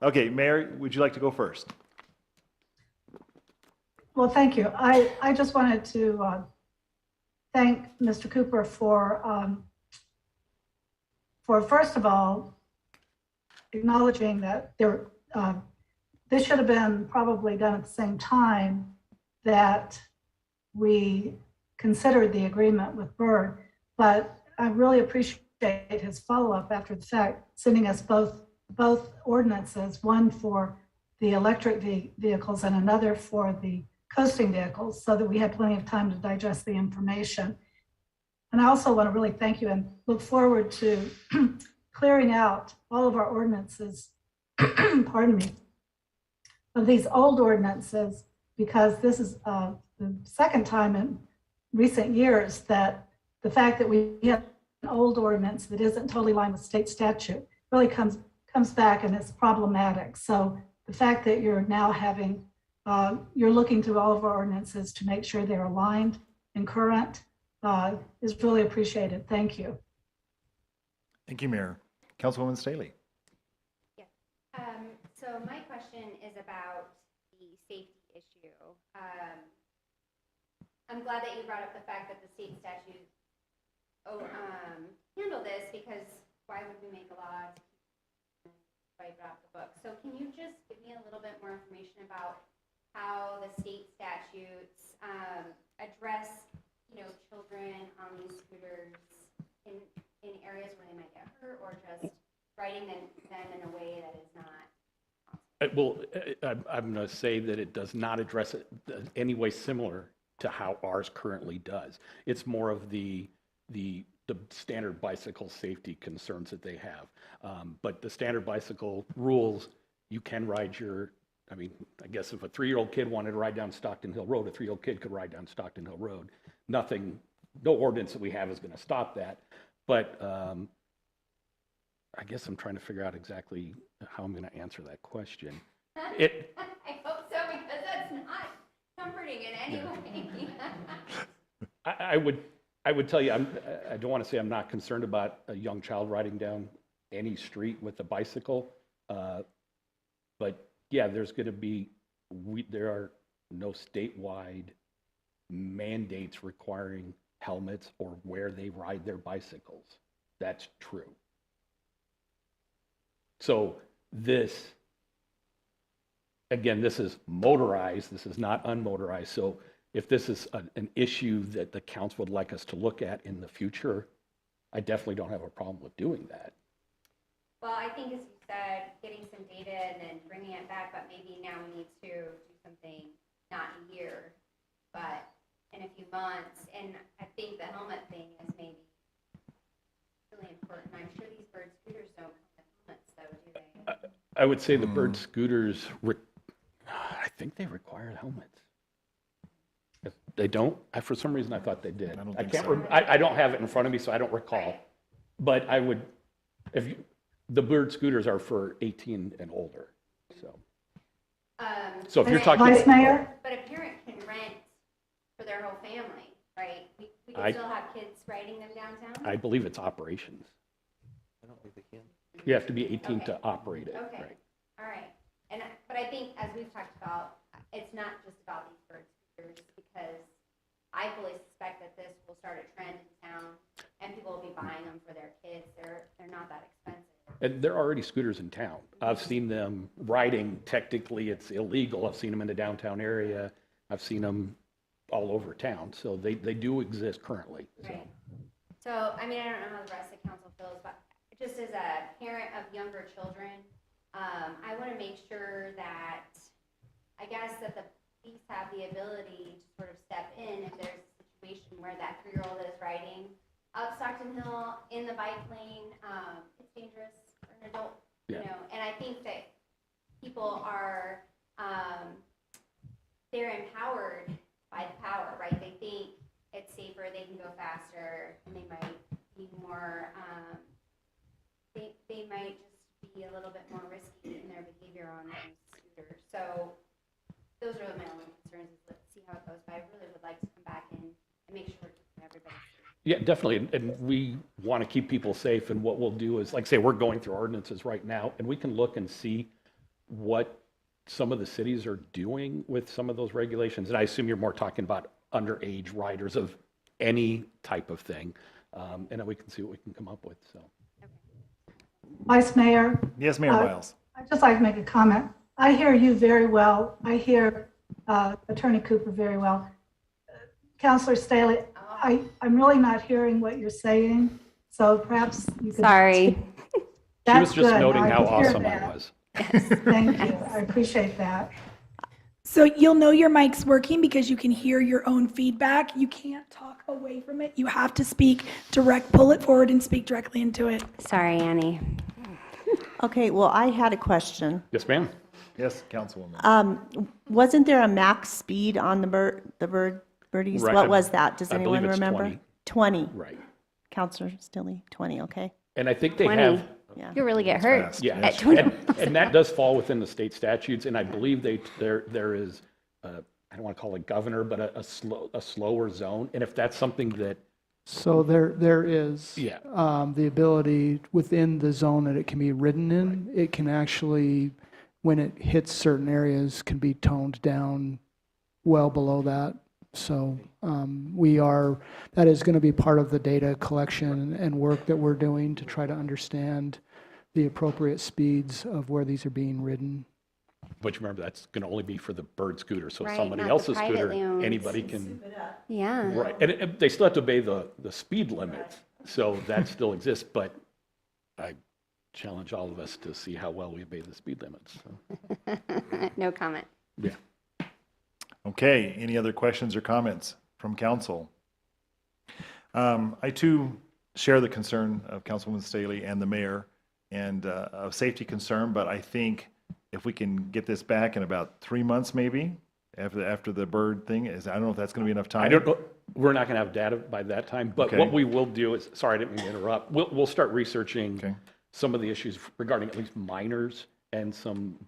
Okay, Mayor, would you like to go first? Well, thank you. I just wanted to thank Mr. Cooper for first of all, acknowledging that this should have been probably done at the same time that we considered the agreement with Bird. But I really appreciate his follow-up after the fact, sending us both ordinances, one for the electric vehicles and another for the coasting vehicles, so that we had plenty of time to digest the information. And I also want to really thank you and look forward to clearing out all of our ordinances, pardon me, of these old ordinances, because this is the second time in recent years that the fact that we have an old ordinance that isn't totally in line with state statute really comes back and it's problematic. So the fact that you're now having, you're looking through all of our ordinances to make sure they're aligned and current is really appreciated. Thank you. Thank you, Mayor. Councilwoman Staley. So my question is about the safety issue. I'm glad that you brought up the fact that the state statutes handle this, because why would we make a law to wipe it off the book? So can you just give me a little bit more information about how the state statutes address, children on these scooters in areas where they might get hurt, or just riding them in a way that is not? Well, I'm going to say that it does not address it any way similar to how ours currently does. It's more of the standard bicycle safety concerns that they have. But the standard bicycle rules, you can ride I guess if a 3-year-old kid wanted to ride down Stockton Hill Road, a 3-year-old kid could ride down Stockton Hill Road. No ordinance that we have is going to stop that. But I guess I'm trying to figure out exactly how I'm going to answer that question. I hope so, because that's not comforting in any way. I would tell you, I don't want to say I'm not concerned about a young child riding down any street with a bicycle. But yeah, there's going to be, there are no statewide mandates requiring helmets or where they ride their bicycles. That's true. So this is motorized, this is not unmotorized. So if this is an issue that the council would like us to look at in the future, I definitely don't have a problem with doing that. Well, I think, as you said, getting some data and then bringing it back, but maybe now we need to do something, not in a year, but in a few months. And I think the helmet thing is maybe really important. I'm sure these bird scooters don't come with helmets, though, do they? I would say the bird scooters, I think they require helmets. If they don't, for some reason I thought they did. I don't I think can't, so. I don't have it in front of me, so I don't recall. But I would, the bird scooters are for 18 and older, so. So if you're talking. Vice Mayor? But a parent can rent for their whole family, right? We can I- still have kids riding them downtown? I believe it's operations. I don't think they can. You have to be 18 to operate it, Okay. right? All right. But I think, as we've talked about, it's not just about these bird scooters, because I fully suspect that this will start a trend in town, and people will be buying them for their kids. They're not that expensive. And there are already scooters in town. I've seen them riding. Technically, it's illegal. I've seen them in the downtown area. I've seen them all over town. So they do exist currently. So. Right. So, I don't know how the rest of the council feels, but just as a parent of younger children, I want to make sure that, I guess, that the police have the ability to sort of step in if there's a situation where that 3-year-old is riding up Stockton Hill in the bike lane. It's dangerous for an adult, Yeah. and I think that people are, they're empowered by the power, right? They think it's safer, they can go faster, and they might be more, they might just be a little bit more risky in their behavior on those scooters. So those are my only concerns, is let's see how it goes. But I really would like to come back and make sure we're keeping everybody safe. Yeah, definitely. And we want to keep people safe. And what we'll do is, like I say, we're going through ordinances right now, and we can look and see what some of the cities are doing with some of those regulations. And I assume you're more talking about underage riders of any type of thing. And then we can see what we can come up with, so. Vice Mayor? Yes, Mayor Wiles. I'd just like to make a comment. I hear you very well. I hear Attorney Cooper very well. Counselor Staley, I'm really not hearing what you're saying, so perhaps you could. Sorry. She That's was just good. noting how I hear awesome I that. was. Thank you. I appreciate that. So you'll know your mic's working because you can hear your own feedback. You can't talk away from it. You have to speak direct, pull it forward and speak directly into it. Sorry, Annie. Okay, well, I had a question. Yes, ma'am. Yes, Councilwoman. Wasn't there a max speed on the birdies? Right, What was that? Does I believe anyone it's remember? 20. 20. Right. Counselor Stilly, 20, okay. And I think they 20. have, Yeah. You really get hurt fast. yeah, at 20. and that does fall within the state statutes, and I believe there is, I don't want to call it governor, but a slower zone, and if that's something that, So there is. Yeah. The ability within the zone that it can be ridden in, it can actually, when it hits certain areas, can be toned down well below that. So that is going to be part of the data collection and work that we're doing to try to understand the appropriate speeds of where these are being ridden. but you remember, that's going to only be for the bird scooter, so Right, somebody not the else's scooter, privately owned. anybody can, Yeah. right, and they still have to obey the speed limits, so that still exists, but I challenge all of us to see how well we obey the speed limits, so. No comment. Yeah. Okay, any other questions or comments from council? I too share the concern of Councilwoman Staley and the mayor and of safety concern, but I think if we can get this back in about 3 months maybe, after the bird thing, I don't know if that's going to be enough time. I don't know, we're not going to have data by that time, but Okay. what we will do is, sorry, I didn't mean to interrupt, we'll start researching Okay. some of the issues regarding at least minors and some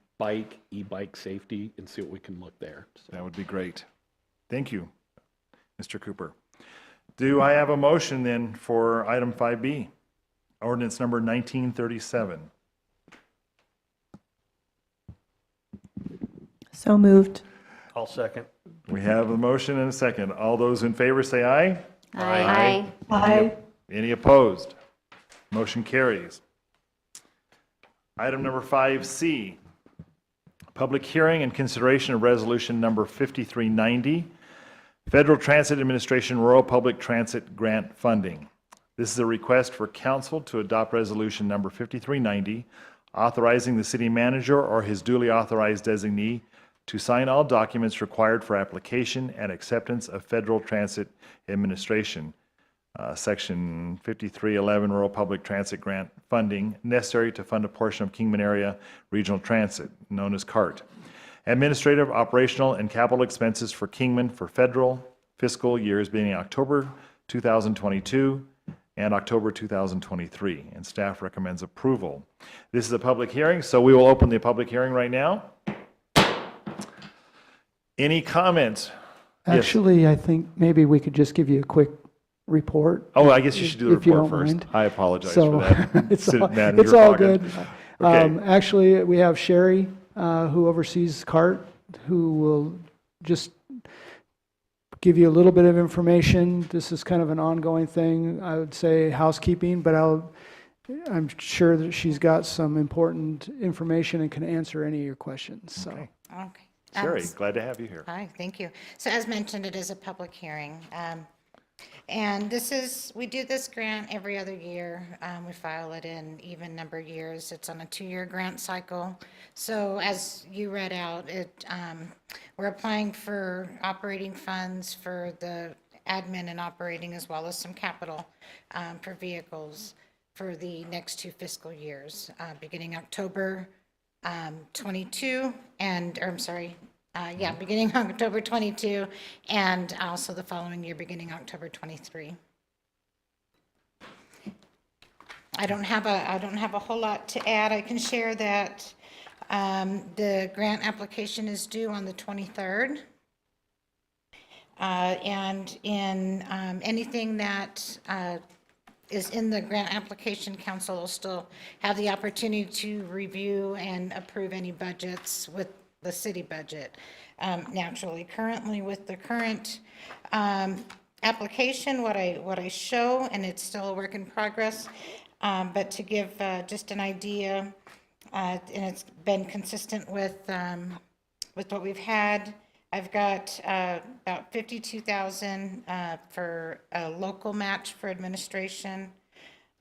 e-bike safety and see what we can look there. So, That would be great. Thank you, Mr. Cooper. Do I have a motion then for item 5B, ordinance number 1937? So moved. I'll second. We have a motion and a second. All those in favor say aye. Aye. Aye. Any opposed? Motion carries. Item number 5C, public hearing and consideration of resolution number 5390, Federal Transit Administration Rural Public Transit Grant Funding. This is a request for council to adopt resolution number 5390, authorizing the city manager or his duly authorized designee to sign all documents required for application and acceptance of Federal Transit Administration, Section 5311 Rural Public Transit Grant Funding necessary to fund a portion of Kingman Area Regional Transit, known as CART. Administrative, operational, and capital expenses for Kingman for federal fiscal years beginning October 2022 and October 2023, and staff recommends approval. This is a public hearing, so we will open the public hearing right now. Any comments? Yes. Actually, I think maybe we could just give you a quick report. Oh, I guess you should do the if you report don't first. mind. I apologize So, for that. it's City all, Manager it's all Foggin. good. Okay. Actually, we have Sherry, who oversees CART, who will just give you a little bit of information. This is kind of an ongoing thing, I would say housekeeping, but I'm sure that she's got some important information and can answer any of your questions, so. Okay. Okay. Sherry, glad to have you here. Hi, thank you. So as mentioned, it is a public hearing. And we do this grant every other year. We file it in even number of years. It's on a 2-year grant cycle. So as you read out, we're applying for operating funds for the admin and operating, as well as some capital for vehicles for the next 2 fiscal years, beginning October 22 beginning October 22 and also the following year beginning October 23. I don't have a whole lot to add. I can share that the grant application is due on the 23rd. And in anything that is in the grant application, council will still have the opportunity to review and approve any budgets with the city budget. Naturally, currently with the current application, what I show, and it's still a work in progress, but to give just an idea, and it's been consistent with what we've had. I've got about $52,000 for a local match for administration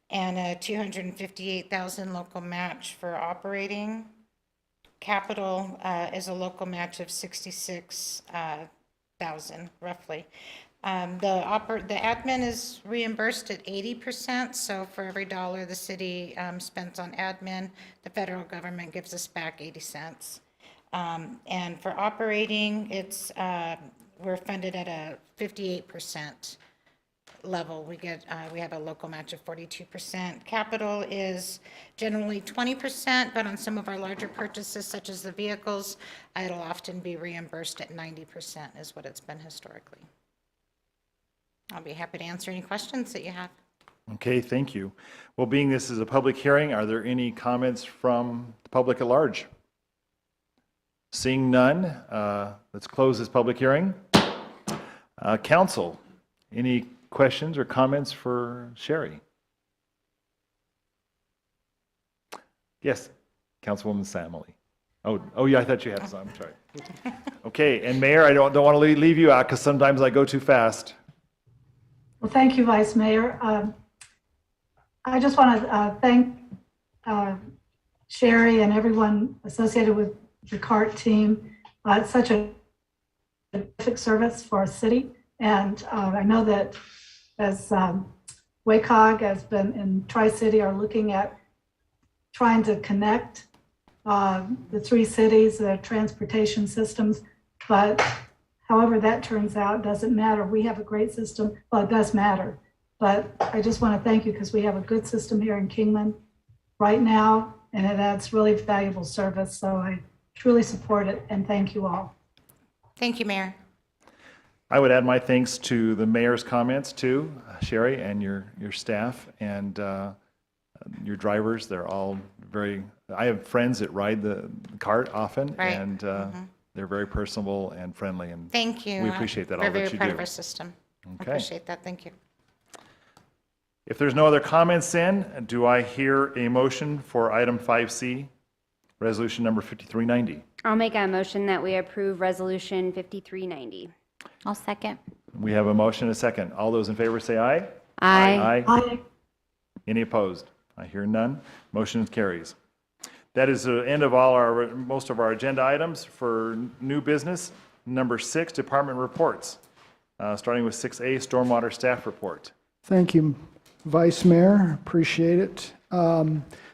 and a $258,000 local match for operating. Capital is a local match of $66,000 roughly. The admin is reimbursed at 80%, so for every dollar the city spends on admin, the federal government gives us back 80 cents. And for operating, we're funded at a 58% level. We have a local match of 42%. Capital is generally 20%, but on some of our larger purchases, such as the vehicles, it'll often be reimbursed at 90% is what it's been historically. I'll be happy to answer any questions that you have. Okay, thank you. Well, being this is a public hearing, are there any comments from the public at large? Seeing none, let's close this public hearing. Council, any questions or comments for Sherry? Yes, Councilwoman Samily. Oh yeah, I thought you had some, I'm sorry. Okay, and Mayor, I don't want to leave you out because sometimes I go too fast. Well, thank you, Vice Mayor. I just want to thank Sherry and everyone associated with the CART team. It's such a terrific service for our city. And I know that as WACOG has been in Tri-City are looking at trying to connect the three cities, their transportation systems. But however that turns out, doesn't matter. We have a great system. Well, it does matter. But I just want to thank you because we have a good system here in Kingman right now, and it adds really valuable service. So I truly support it, and thank you all. Thank you, Mayor. I would add my thanks to the mayor's comments too, Sherry, and your staff and your drivers. They're all very, I have friends that ride the CART often, Right. and they're very personable and friendly, and Thank you. we appreciate that, all We're that very you proud do. of our system. I Okay. appreciate that. Thank you. If there's no other comments then, do I hear a motion for item 5C, resolution number 5390? I'll make a motion that we approve Resolution 5390. I'll second. We have a motion and a second. All those in favor say aye. Aye. Aye. Any opposed? I hear none. Motion carries. That is the end of most of our agenda items. For new business, number 6, department reports, starting with 6A, stormwater staff report. Thank you, Vice Mayor. Appreciate it.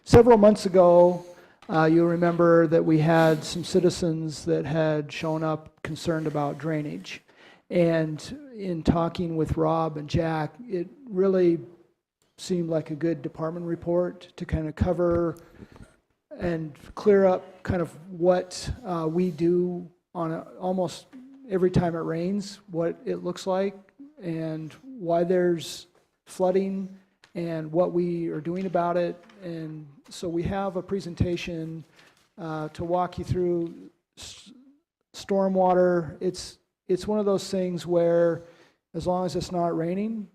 Several months ago, you'll remember that we had some citizens that had shown up concerned about drainage. And in talking with Rob and Jack, it really seemed like a good department report to kind of cover and clear up kind of what we do on almost every time it rains, what it looks like, and why there's flooding, and what we are doing about it. And so we have a presentation to walk you through stormwater. It's one of those things where as long as it's not raining,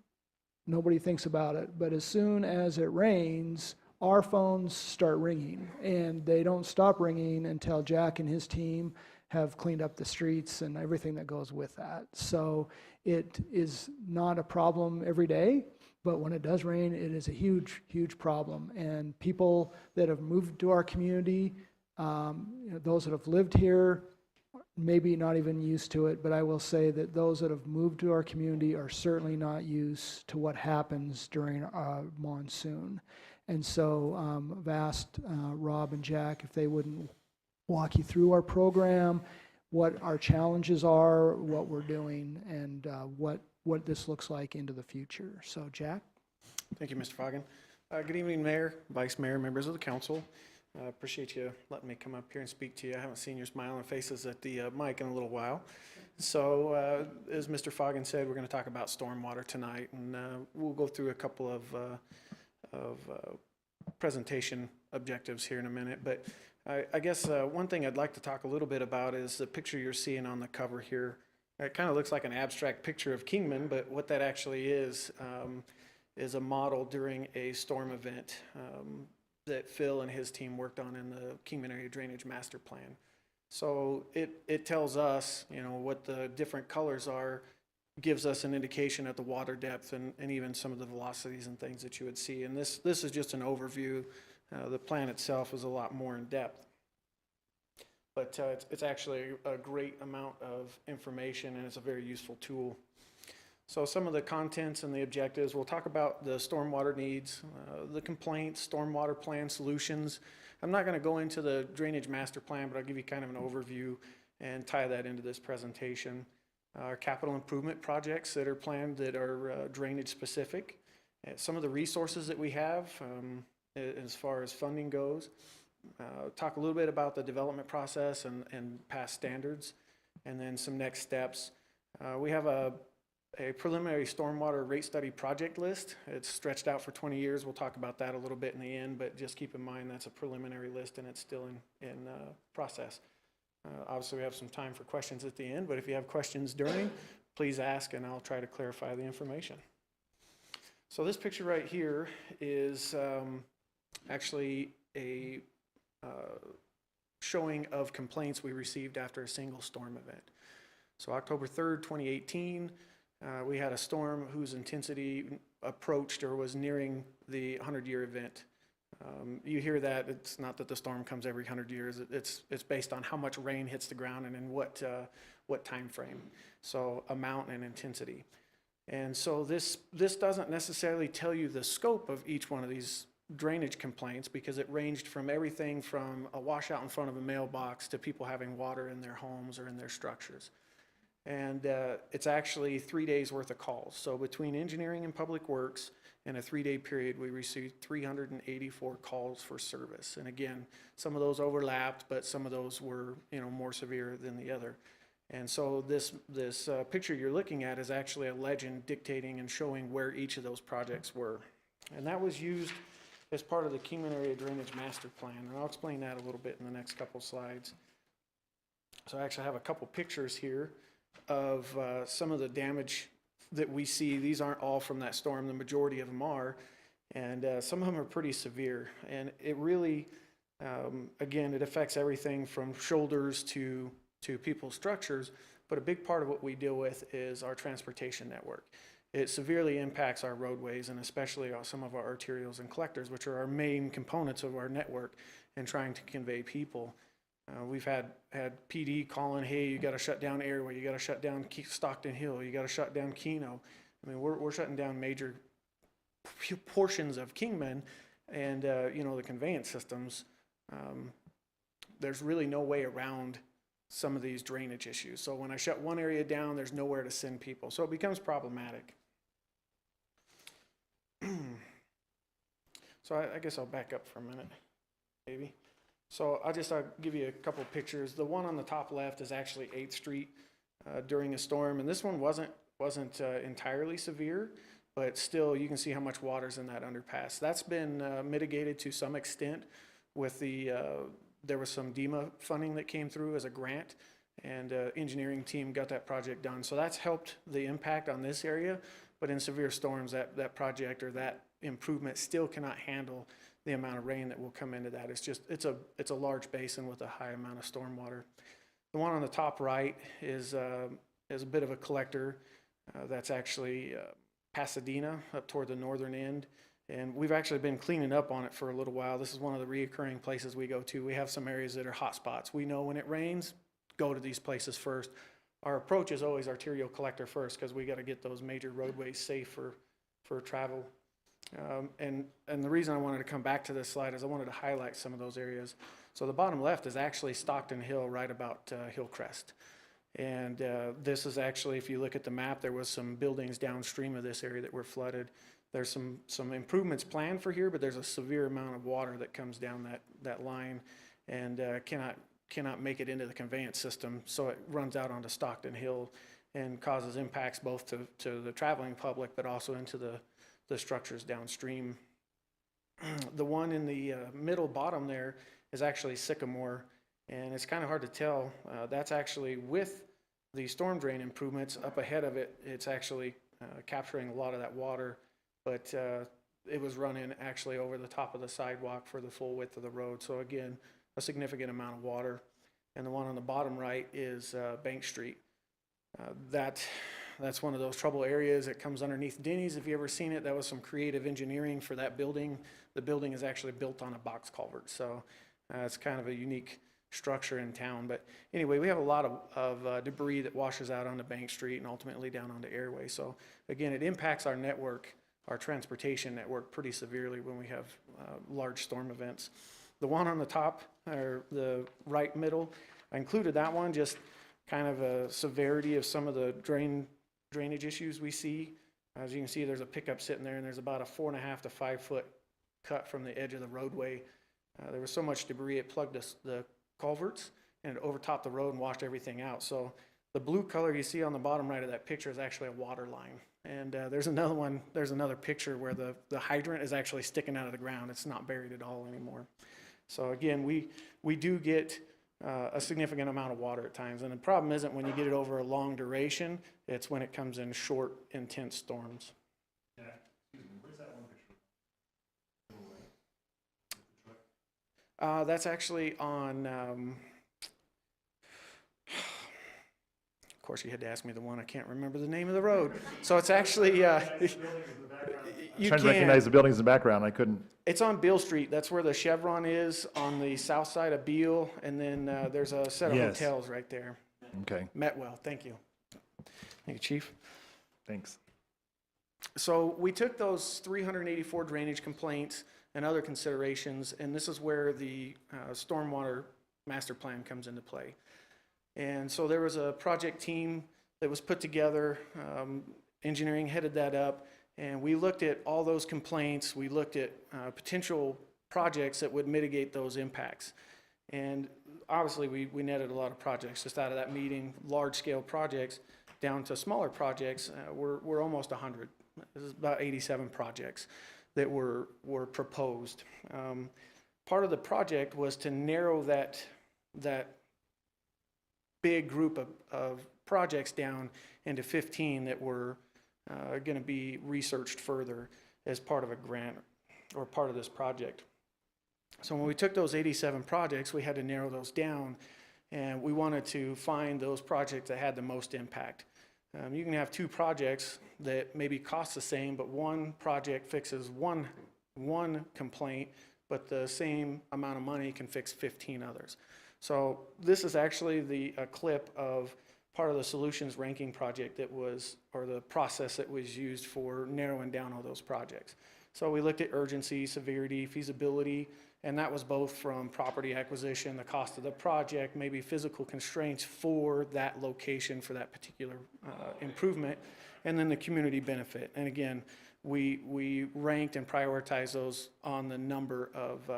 nobody thinks about it. But as soon as it rains, our phones start ringing, and they don't stop ringing until Jack and his team have cleaned up the streets and everything that goes with that. So it is not a problem every day, but when it does rain, it is a huge, huge problem. And people that have moved to our community, those that have lived here, maybe not even used to it, but I will say that those that have moved to our community are certainly not used to what happens during a monsoon. And so I've asked Rob and Jack if they wouldn't walk you through our program, what our challenges are, what we're doing, and what this looks like into the future. So Jack? Thank you, Mr. Foggin. Good evening, Mayor, Vice Mayor, members of the council. Appreciate you letting me come up here and speak to you. I haven't seen your smiling faces at the mic in a little while. So as Mr. Foggin said, we're going to talk about stormwater tonight, and we'll go through a couple of presentation objectives here in a minute. But I guess one thing I'd like to talk a little bit about is the picture you're seeing on the cover here. It kind of looks like an abstract picture of Kingman, but what that actually is a model during a storm event that Phil and his team worked on in the Kingman Area Drainage Master Plan. So it tells us, what the different colors are, gives us an indication at the water depth and even some of the velocities and things that you would see. And this is just an overview. The plan itself is a lot more in depth. But it's actually a great amount of information, and it's a very useful tool. So some of the contents and the objectives, we'll talk about the stormwater needs, the complaints, stormwater plan solutions. I'm not going to go into the drainage master plan, but I'll give you kind of an overview and tie that into this presentation. our capital improvement projects that are planned that are drainage specific, some of the resources that we have as far as funding goes, talk a little bit about the development process and past standards, and then some next steps. We have a preliminary stormwater rate study project list. It's stretched out for 20 years. We'll talk about that a little bit in the end, but just keep in mind that's a preliminary list and it's still in process. Obviously, we have some time for questions at the end, but if you have questions during, please ask and I'll try to clarify the information. So this picture right here is actually a showing of complaints we received after a single storm event. So October 3rd, 2018, we had a storm whose intensity approached or was nearing the 100-year event. You hear that, it's not that the storm comes every 100 years, it's based on how much rain hits the ground and in what time frame, so amount and intensity. And so this doesn't necessarily tell you the scope of each one of these drainage complaints, because it ranged from everything from a washout in front of a mailbox to people having water in their homes or in their structures. And it's actually 3 days worth of calls. So between engineering and public works, in a 3-day period, we received 384 calls for service. And again, some of those overlapped, but some of those were, more severe than the other. And so this picture you're looking at is actually a legend dictating and showing where each of those projects were. And that was used as part of the Kingman Area Drainage Master Plan. And I'll explain that a little bit in the next couple slides. So I actually have a couple pictures here of some of the damage that we see. These aren't all from that storm, the majority of them are, and some of them are pretty severe. And it really, again, it affects everything from shoulders to people's structures, but a big part of what we deal with is our transportation network. It severely impacts our roadways and especially some of our arterials and collectors, which are our main components of our network and trying to convey people. We've had PD calling, hey, you got to shut down Airway, you got to shut down Stockton Hill, you got to shut down Keno. I mean, we're shutting down major portions of Kingman and, the conveyance systems. There's really no way around some of these drainage issues. So when I shut one area down, there's nowhere to send people. So it becomes problematic. So I guess I'll back up for a minute, maybe. So I'll give you a couple pictures. The one on the top left is actually 8th Street during a storm, and this one wasn't entirely severe, but still you can see how much water's in that underpass. That's been mitigated to some extent with there was some DEMA funding that came through as a grant, and engineering team got that project done. So that's helped the impact on this area, but in severe storms, that project or that improvement still cannot handle the amount of rain that will come into that. It's a large basin with a high amount of storm water. The one on the top right is a bit of a collector that's actually Pasadena up toward the northern end. And we've actually been cleaning up on it for a little while. This is one of the reoccurring places we go to. We have some areas that are hot spots. We know when it rains, go to these places first. Our approach is always arterial collector first because we got to get those major roadways safe for travel. And the reason I wanted to come back to this slide is I wanted to highlight some of those areas. So the bottom left is actually Stockton Hill, right about Hillcrest. And this is actually, if you look at the map, there was some buildings downstream of this area that were flooded. There's some improvements planned for here, but there's a severe amount of water that comes down that line and cannot make it into the conveyance system. So it runs out onto Stockton Hill and causes impacts both to the traveling public, but also into the structures downstream. The one in the middle bottom there is actually Sycamore, and it's kind of hard to tell. That's actually with the storm drain improvements up ahead of it. It's actually capturing a lot of that water, but it was running actually over the top of the sidewalk for the full width of the road. So again, a significant amount of water. And the one on the bottom right is Bank Street. That's one of those trouble areas. It comes underneath Denny's. If you ever seen it, that was some creative engineering for that building. The building is actually built on a box culvert. So it's kind of a unique structure in town. But anyway, we have a lot of debris that washes out onto Bank Street and ultimately down onto Airway. So again, it impacts our network, our transportation network pretty severely when we have large storm events. The one on the top, or the right middle, I included that one just kind of a severity of some of the drainage issues we see. As you can see, there's a pickup sitting there, and there's about a 4.5 to 5 foot cut from the edge of the roadway. There was so much debris, it plugged the culverts, and it overtopped the road and washed everything out. So the blue color you see on the bottom right of that picture is actually a water line. And there's another picture where the hydrant is actually sticking out of the ground. It's not buried at all anymore. So again, we do get a significant amount of water at times. And the problem isn't when you get it over a long duration, it's when it comes in short, intense storms. Yeah, excuse me, where's that one picture? That's actually on, of course, you had to ask me the one, I can't remember the name of the road. So it's actually, you Trying to recognize can, the buildings in the background, I couldn't. it's on Beale Street. That's where the Chevron is on the south side of Beale. And then there's a set of Yes. hotels right there. Okay, Metwell, thank you. Thank you, Chief. thanks. So we took those 384 drainage complaints and other considerations, and this is where the stormwater master plan comes into play. And so there was a project team that was put together, engineering headed that up, and we looked at all those complaints. We looked at potential projects that would mitigate those impacts. And obviously, we netted a lot of projects just out of that meeting, large-scale projects down to smaller projects. We're almost 100. This is about 87 projects that were proposed. Part of the project was to narrow that big group of projects down into 15 that were going to be researched further as part of a grant or part of this project. So when we took those 87 projects, we had to narrow those down, and we wanted to find those projects that had the most impact. You can have two projects that maybe cost the same, but one project fixes one complaint, but the same amount of money can fix 15 others. So this is actually a clip of part of the solutions ranking project that was, or the process that was used for narrowing down all those projects. So we looked at urgency, severity, feasibility, and that was both from property acquisition, the cost of the project, maybe physical constraints for that location for that particular improvement, and then the community benefit. And again, we ranked and prioritized those on the number of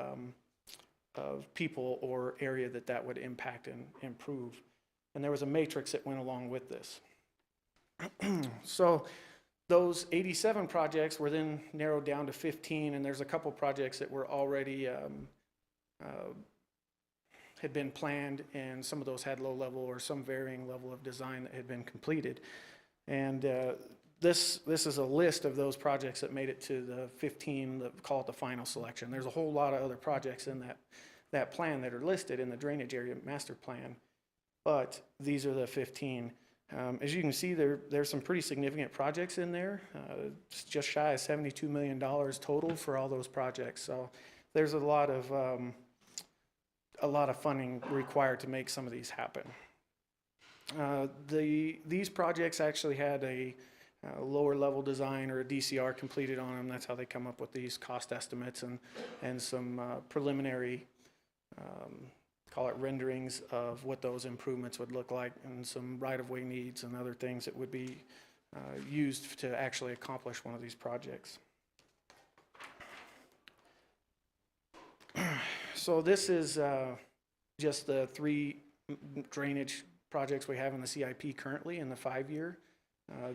people or area that would impact and improve. And there was a matrix that went along with this. So those 87 projects were then narrowed down to 15, and there's a couple projects that were already had been planned, and some of those had low level or some varying level of design that had been completed. And this is a list of those projects that made it to the 15, call it the final selection. There's a whole lot of other projects in that plan that are listed in the drainage area master plan, but these are the 15. As you can see, there's some pretty significant projects in there. It's just shy of $72 million total for all those projects. So there's a lot of funding required to make some of these happen. These projects actually had a lower level design or a DCR completed on them. That's how they come up with these cost estimates and some preliminary call it renderings of what those improvements would look like, and some right-of-way needs and other things that would be used to actually accomplish one of these projects. So this is just the 3 drainage projects we have in the CIP currently in the 5-year.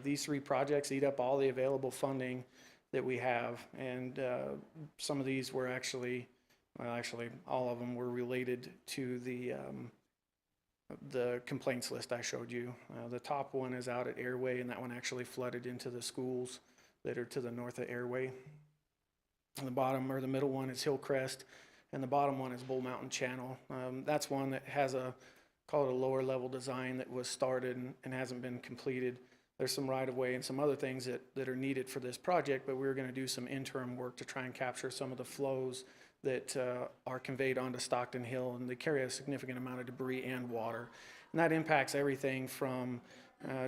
These 3 projects eat up all the available funding that we have, and some of these were actually all of them were related to the complaints list I showed you. The top one is out at Airway, and that one actually flooded into the schools that are to the north of Airway. And the bottom or the middle one is Hillcrest, and the bottom one is Bull Mountain Channel. That's one that has call it a lower level design that was started and hasn't been completed. There's some right-of-way and some other things that are needed for this project, but we're going to do some interim work to try and capture some of the flows that are conveyed onto Stockton Hill, and they carry a significant amount of debris and water. And that impacts everything from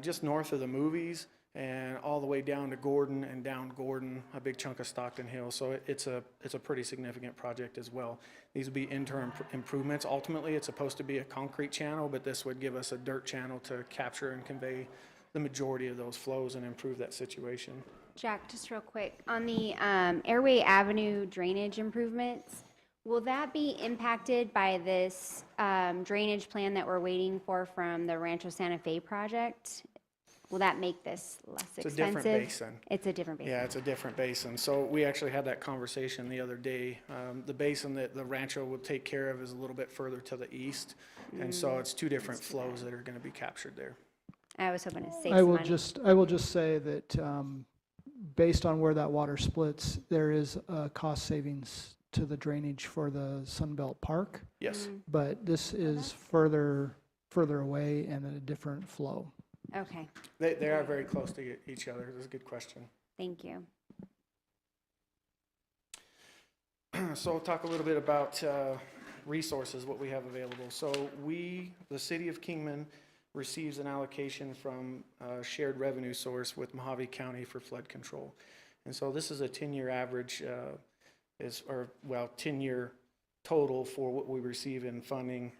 just north of the movies and all the way down to Gordon and down Gordon, a big chunk of Stockton Hill. So it's a pretty significant project as well. These would be interim improvements. Ultimately, it's supposed to be a concrete channel, but this would give us a dirt channel to capture and convey the majority of those flows and improve that situation. Jack, just real quick, on the Airway Avenue drainage improvements, will that be impacted by this drainage plan that we're waiting for from the Rancho Santa Fe project? Will that make this less It's expensive? a different basin. It's a different basin. Yeah, it's a different basin. So we actually had that conversation the other day. The basin that the Rancho will take care of is a little bit further to the east. And so it's two different flows that are going to be captured there. I was hoping to save I some will money. I will just say that based on where that water splits, there is cost savings to the drainage for the Sunbelt Park, Yes. but this is further away and at a different flow. Okay, They are very close to each other. That's a good question. thank you. So I'll talk a little bit about resources, what we have available. So the city of Kingman receives an allocation from a shared revenue source with Mojave County for flood control. And so this is a 10-year average, 10-year total for what we receive in funding.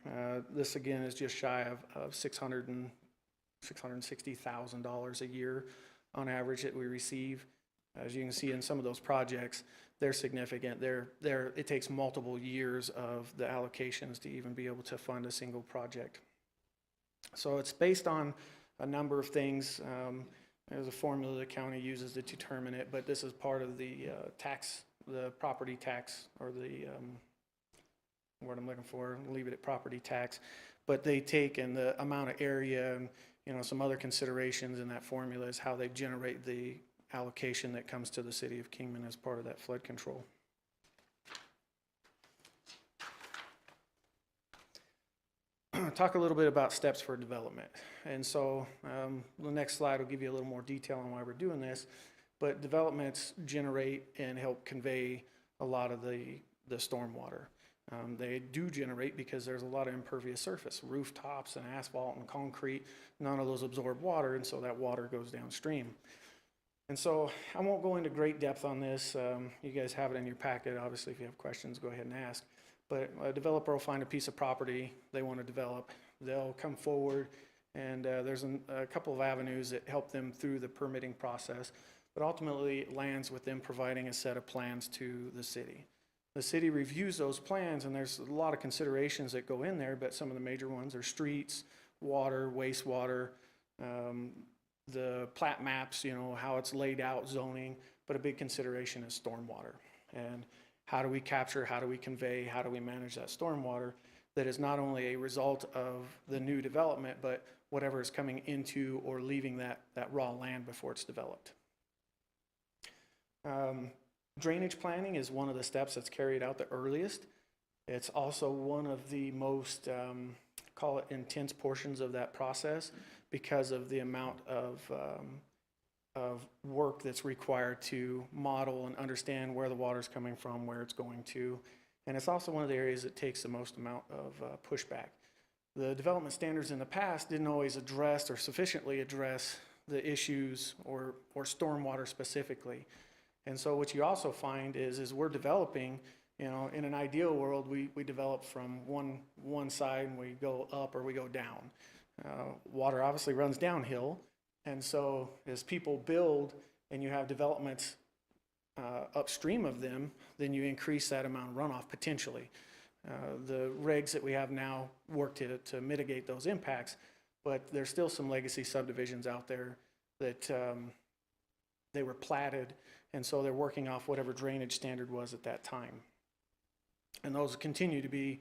This again is just shy of $660,000 a year on average that we receive. As you can see in some of those projects, they're significant. It takes multiple years of the allocations to even be able to fund a single project. So it's based on a number of things. There's a formula the county uses to determine it, but this is part of the property tax, or the word I'm looking for, leave it at property tax. But they take in the amount of area and some other considerations in that formula is how they generate the allocation that comes to the city of Kingman as part of that flood control. Talk a little bit about steps for development. And so the next slide will give you a little more detail on why we're doing this. But developments generate and help convey a lot of the stormwater. They do generate because there's a lot of impervious surface, rooftops and asphalt and concrete. None of those absorb water, and so that water goes downstream. And so I won't go into great depth on this. You guys have it in your packet. Obviously, if you have questions, go ahead and ask. But a developer will find a piece of property they want to develop. They'll come forward, and there's a couple of avenues that help them through the permitting process. But ultimately, it lands with them providing a set of plans to the city. The city reviews those plans, and there's a lot of considerations that go in there, but some of the major ones are streets, water, wastewater, the plat maps, how it's laid out, zoning, but a big consideration is stormwater. And how do we capture, how do we convey, how do we manage that stormwater that is not only a result of the new development, but whatever is coming into or leaving that raw land before it's developed. Drainage planning is one of the steps that's carried out the earliest. It's also one of the most, call it intense portions of that process because of the amount of work that's required to model and understand where the water's coming from, where it's going to. And it's also one of the areas that takes the most amount of pushback. The development standards in the past didn't always address or sufficiently address the issues or stormwater specifically. And so what you also find is we're developing, in an ideal world, we develop from one side and we go up or we go down. Water obviously runs downhill. And so as people build and you have developments upstream of them, then you increase that amount of runoff potentially. The regs that we have now work to mitigate those impacts, but there's still some legacy subdivisions out there that they were platted, and so they're working off whatever drainage standard was at that time. And those continue to be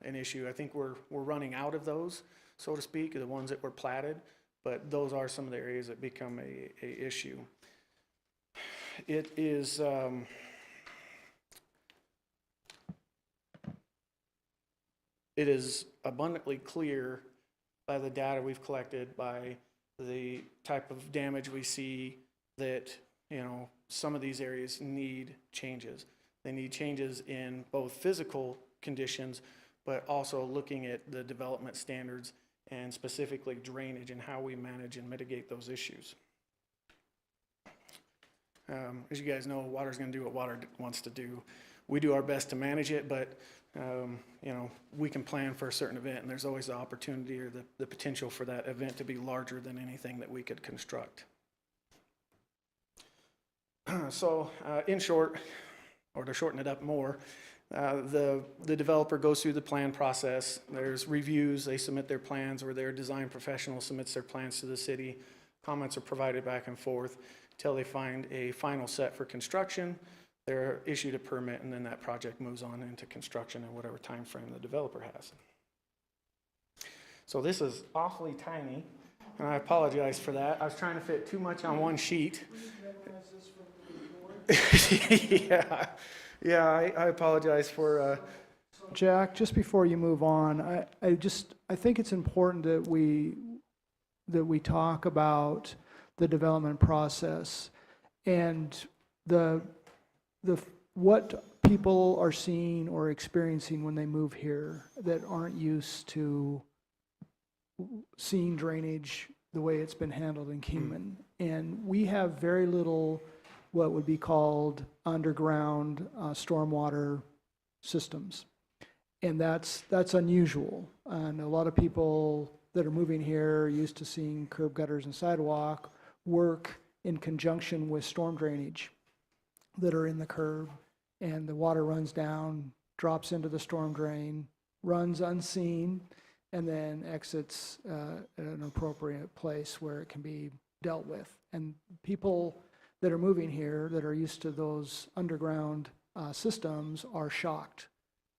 an issue. I think we're running out of those, so to speak, the ones that were platted, but those are some of the areas that become a issue. It is abundantly clear by the data we've collected, by the type of damage we see, that some of these areas need changes. They need changes in both physical conditions, but also looking at the development standards and specifically drainage and how we manage and mitigate those issues. As you guys know, water's going to do what water wants to do. We do our best to manage it, but we can plan for a certain event, and there's always the opportunity or the potential for that event to be larger than anything that we could construct. So, in short, or to shorten it up more, the developer goes through the plan process. There's reviews. They submit their plans, or their design professional submits their plans to the city. Comments are provided back and forth until they find a final set for construction. They're issued a permit, and then that project moves on into construction in whatever time frame the developer has. So this is awfully tiny, and I apologize for that. I was trying to fit too much on one sheet. Yeah, I apologize for. Jack, just before you move on, I think it's important that we talk about the development process and what people are seeing or experiencing when they move here that aren't used to seeing drainage the way it's been handled in Kingman. And we have very little what would be called underground stormwater systems. And that's unusual. And a lot of people that are moving here are used to seeing curb gutters and sidewalk work in conjunction with storm drainage that are in the curb, and the water runs down, drops into the storm drain, runs unseen, and then exits at an appropriate place where it can be dealt with. And people that are moving here that are used to those underground systems are shocked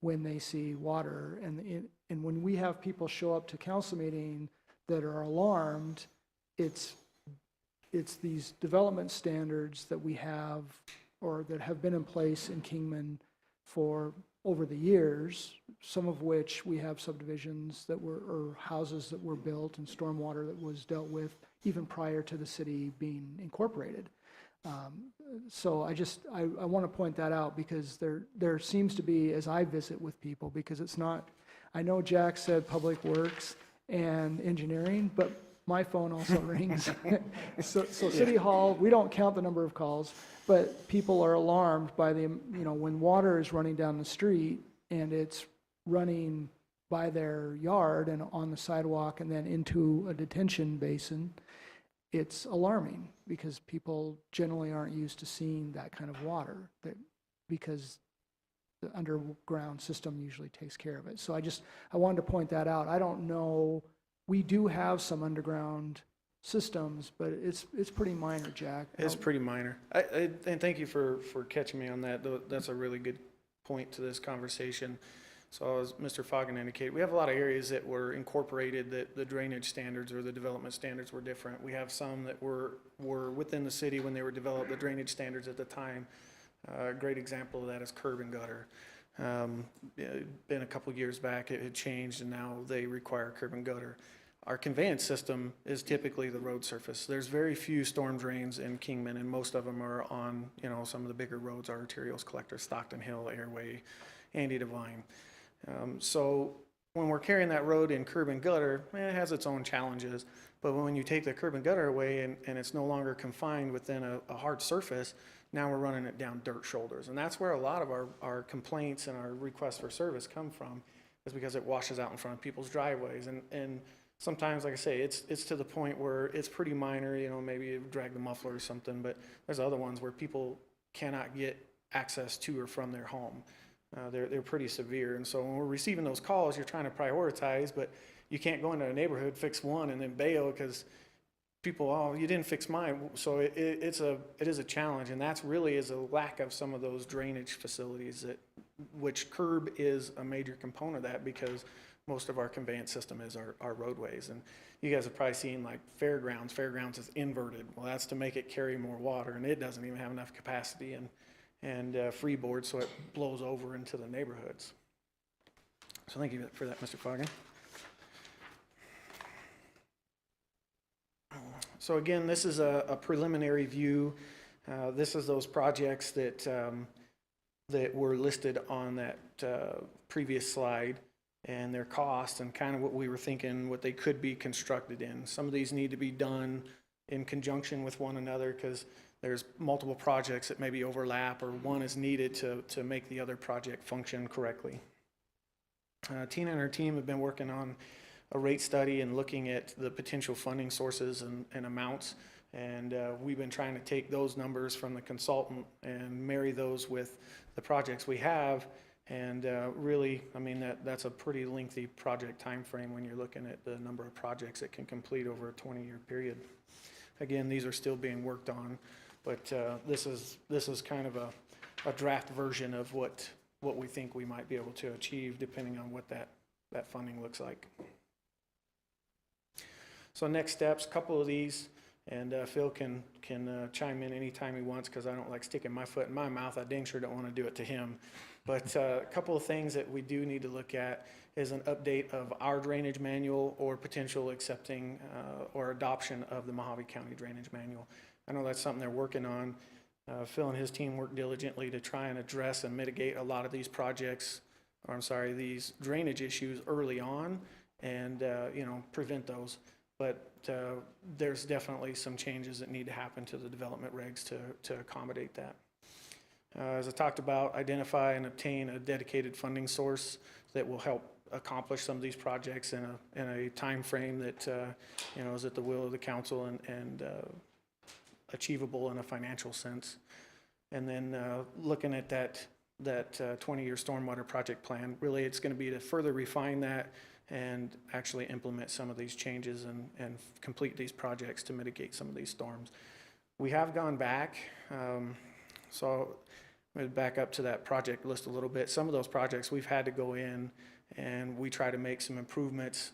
when they see water. And when we have people show up to council meeting that are alarmed, it's these development standards that we have or that have been in place in Kingman for over the years, some of which we have subdivisions that were, or houses that were built and stormwater that was dealt with even prior to the city being incorporated. So I want to point that out because there seems to be, as I visit with people, because it's not, I know Jack said Public Works and engineering, but my phone also rings. So City Hall, we don't count the number of calls, but people are alarmed by when water is running down the street and it's running by their yard and on the sidewalk and then into a detention basin. It's alarming because people generally aren't used to seeing that kind of water because the underground system usually takes care of it. So I wanted to point that out. I don't know, we do have some underground systems, but it's pretty minor, Jack. It's pretty minor. And thank you for catching me on that. That's a really good point to this conversation. So as Mr. Foggin indicated, we have a lot of areas that were incorporated that the drainage standards or the development standards were different. We have some that were within the city when they were developed, the drainage standards at the time. A great example of that is curb and gutter. Been a couple years back, it had changed, and now they require curb and gutter. Our conveyance system is typically the road surface. There's very few storm drains in Kingman, and most of them are on, some of the bigger roads, arterials, collectors, Stockton Hill, Airway, Andy Devine. So when we're carrying that road in curb and gutter, it has its own challenges. But when you take the curb and gutter away and it's no longer confined within a hard surface, now we're running it down dirt shoulders. And that's where a lot of our complaints and our requests for service come from, is because it washes out in front of people's driveways. And sometimes, like I say, it's to the point where it's pretty minor, maybe you drag the muffler or something, but there's other ones where people cannot get access to or from their home. They're pretty severe. And so when we're receiving those calls, you're trying to prioritize, but you can't go into a neighborhood, fix one, and then bail because people, you didn't fix mine. So it is a challenge, and that's really is a lack of some of those drainage facilities which curb is a major component of that because most of our conveyance system is our roadways. And you guys have probably seen like Fairgrounds. Fairgrounds is inverted. Well, that's to make it carry more water, and it doesn't even have enough capacity and freeboard, so it blows over into the neighborhoods. So thank you for that, Mr. Foggin. So again, this is a preliminary view. This is those projects that were listed on that previous slide and their cost and kind of what we were thinking, what they could be constructed in. Some of these need to be done in conjunction with one another because there's multiple projects that maybe overlap, or one is needed to make the other project function correctly. Tina and her team have been working on a rate study and looking at the potential funding sources and amounts. And we've been trying to take those numbers from the consultant and marry those with the projects we have. And really, I mean, that's a pretty lengthy project time frame when you're looking at the number of projects it can complete over a 20-year period. Again, these are still being worked on, but this is kind of a draft version of what we think we might be able to achieve, depending on what that funding looks like. So next steps, couple of these, and Phil can chime in anytime he wants, because I don't like sticking my foot in my mouth. I dang sure don't want to do it to him. But a couple of things that we do need to look at is an update of our drainage manual, or potential accepting or adoption of the Mojave County Drainage Manual. I know that's something they're working on. Phil and his team work diligently to try and address and mitigate a lot of these projects, or I'm sorry, these drainage issues early on, and prevent those. But there's definitely some changes that need to happen to the development regs to accommodate that. As I talked about, identify and obtain a dedicated funding source that will help accomplish some of these projects in a time frame that is at the will of the council and achievable in a financial sense. And then looking at that 20-year stormwater project plan, really it's going to be to further refine that and actually implement some of these changes and complete these projects to mitigate some of these storms. We have gone back, so I'm going to back up to that project list a little bit. Some of those projects we've had to go in and we try to make some improvements,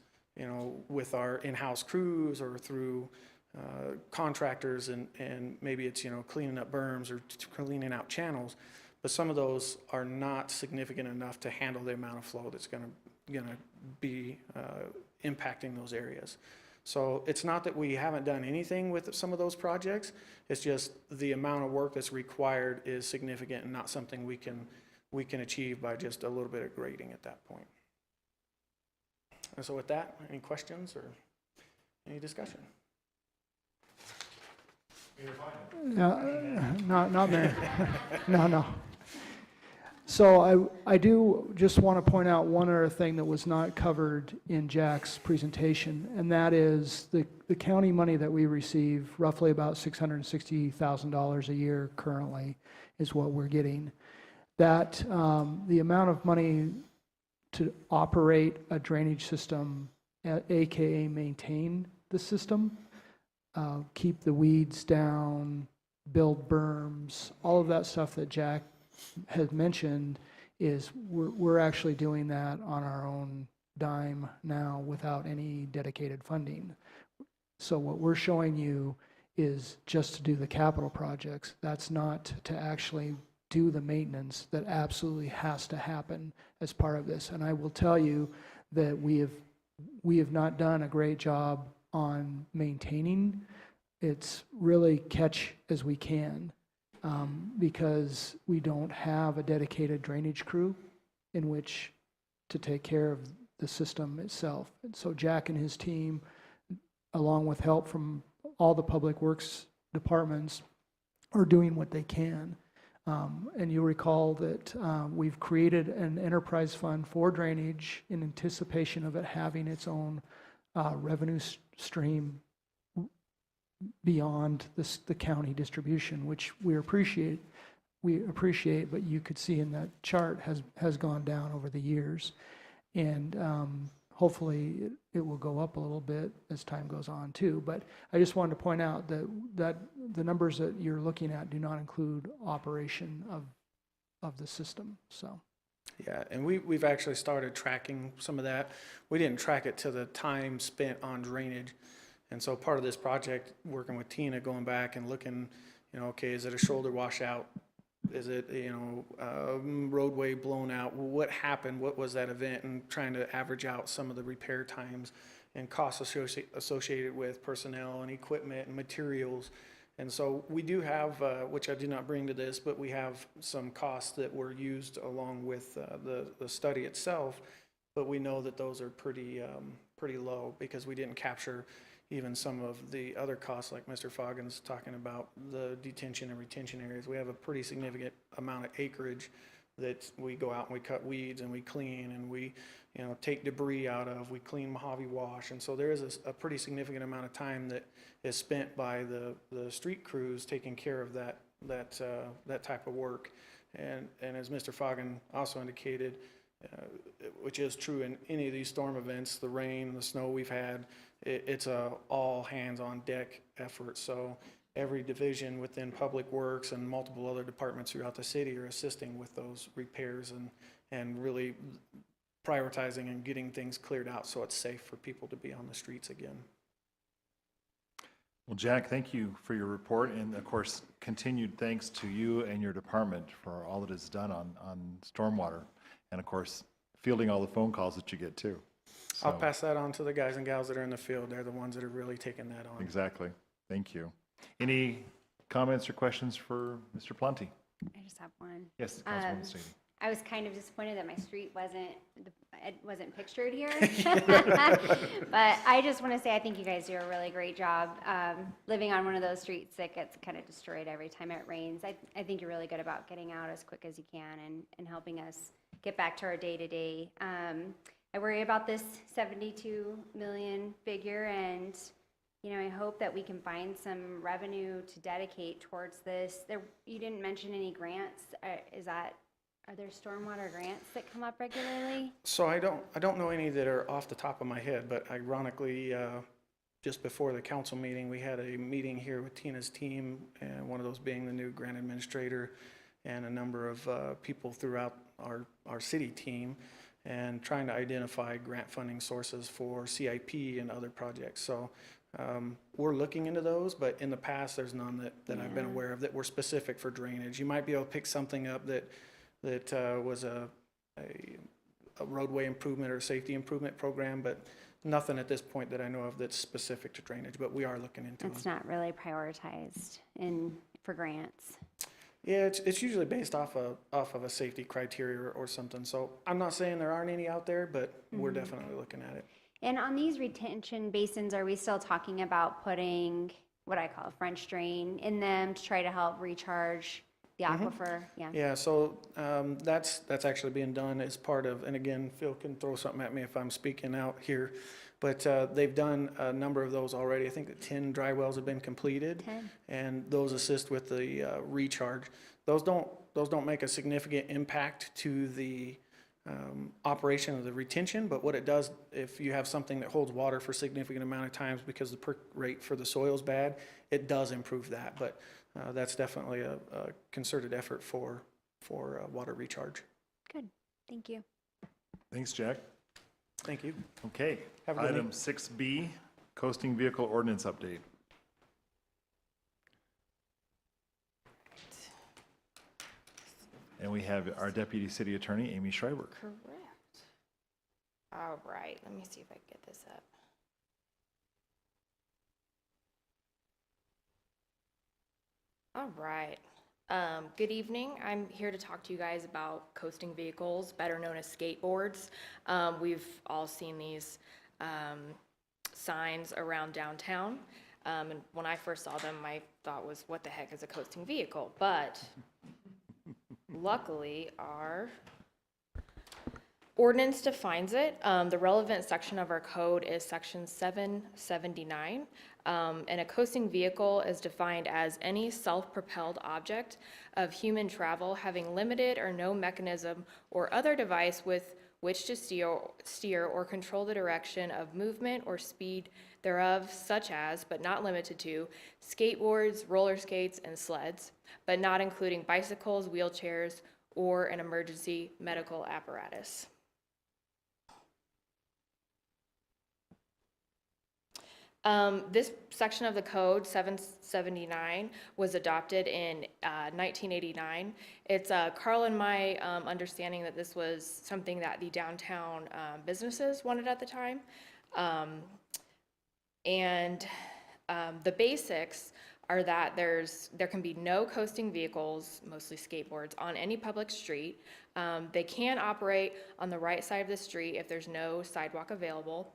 with our in-house crews or through contractors, and maybe it's, cleaning up berms or cleaning out channels. But some of those are not significant enough to handle the amount of flow that's going to be impacting those areas. So it's not that we haven't done anything with some of those projects, it's just the amount of work that's required is significant and not something we can achieve by just a little bit of grading at that point. And so with that, any questions or any discussion? Not Mary. No. So I do just want to point out one other thing that was not covered in Jack's presentation, and that is the county money that we receive, roughly about $660,000 a year currently is what we're getting. That the amount of money to operate a drainage system, aka maintain the system, keep the weeds down, build berms, all of that stuff that Jack has mentioned, is we're actually doing that on our own dime now without any dedicated funding. So what we're showing you is just to do the capital projects. That's not to actually do the maintenance that absolutely has to happen as part of this. And I will tell you that we have not done a great job on maintaining. It's really catch as we can. Because we don't have a dedicated drainage crew in which to take care of the system itself. And so Jack and his team, along with help from all the public works departments, are doing what they can. And you'll recall that we've created an enterprise fund for drainage in anticipation of it having its own revenue stream beyond the county distribution, which we appreciate, but you could see in that chart has gone down over the years. And hopefully it will go up a little bit as time goes on too. But I just wanted to point out that the numbers that you're looking at do not include operation of the system, so. Yeah, and we've actually started tracking some of that. We didn't track it to the time spent on drainage. And so part of this project, working with Tina, going back and looking, okay, is it a shoulder washout? Is it, roadway blown out? What happened? What was that event? And trying to average out some of the repair times and costs associated with personnel and equipment and materials. And so we do have, which I did not bring to this, but we have some costs that were used along with the study itself. But we know that those are pretty low because we didn't capture even some of the other costs, like Mr. Foggin's talking about, the detention and retention areas. We have a pretty significant amount of acreage that we go out and we cut weeds and we clean and we, take debris out of, we clean Mojave Wash. And so there is a pretty significant amount of time that is spent by the street crews taking care of that type of work. And as Mr. Foggin also indicated, which is true in any of these storm events, the rain, the snow we've had, it's a all hands on deck effort. So every division within Public Works and multiple other departments throughout the city are assisting with those repairs and really prioritizing and getting things cleared out so it's safe for people to be on the streets again. Well, Jack, thank you for your report, and of course, continued thanks to you and your department for all that is done on stormwater, and of course, fielding all the phone calls that you get too. I'll So, pass that on to the guys and gals that are in the field. They're the ones that are really taking that on. Exactly. Thank you. Any comments or questions for Mr. Planty? I just have one. Yes, Councilwoman Stady. I was kind of disappointed that my street wasn't pictured here. But I just want to say I think you guys do a really great job. Living on one of those streets that gets kind of destroyed every time it rains. I think you're really good about getting out as quick as you can and helping us get back to our day-to-day. I worry about this 72 million figure, and I hope that we can find some revenue to dedicate towards this. You didn't mention any grants. Are there stormwater grants that come up regularly? So I don't know any that are off the top of my head, but ironically, just before the council meeting, we had a meeting here with Tina's team, and one of those being the new grant administrator and a number of people throughout our city team, and trying to identify grant funding sources for CIP and other projects. So we're looking into those, but in the past, there's none that I've been aware of that were specific for drainage. You might be able to pick something up that was a roadway improvement or safety improvement program, but nothing at this point that I know of that's specific to drainage, but we are looking into It's them. not really prioritized for grants. Yeah, it's usually based off of a safety criteria or something. So I'm not saying there aren't any out there, but we're definitely looking at it. And on these retention basins, are we still talking about putting what I call a French drain in them to try to help recharge the aquifer? Yeah, so that's actually being done as part of, and again, Phil can throw something at me if I'm speaking out here, but they've done a number of those already. I think that 10 dry wells have been completed, 10. and those assist with the recharge. Those don't make a significant impact to the operation of the retention, but what it does, if you have something that holds water for a significant amount of times because the perk rate for the soil is bad, it does improve that. But that's definitely a concerted effort for water recharge. Good, thank you. Thanks, Jack. Thank you. Okay, Have a good item 6B, coasting vehicle ordinance update. And we have our Deputy City Attorney, Amy Schreiber. Correct. All right, let me see if I can get this up. All right. Good evening. I'm here to talk to you guys about coasting vehicles, better known as skateboards. We've all seen these signs around downtown. And when I first saw them, my thought was, what the heck is a coasting vehicle? But luckily, our ordinance defines it. The relevant section of our code is section 779. And a coasting vehicle is defined as any self-propelled object of human travel having limited or no mechanism or other device with which to steer or control the direction of movement or speed thereof, such as, but not limited to, skateboards, roller skates, and sleds, but not including bicycles, wheelchairs, or an emergency medical apparatus. This section of the code, 779, was adopted in 1989. It's Carl and my understanding that this was something that the downtown businesses wanted at the time. The basics are that there can be no coasting vehicles, mostly skateboards, on any public street. They can operate on the right side of the street if there's no sidewalk available.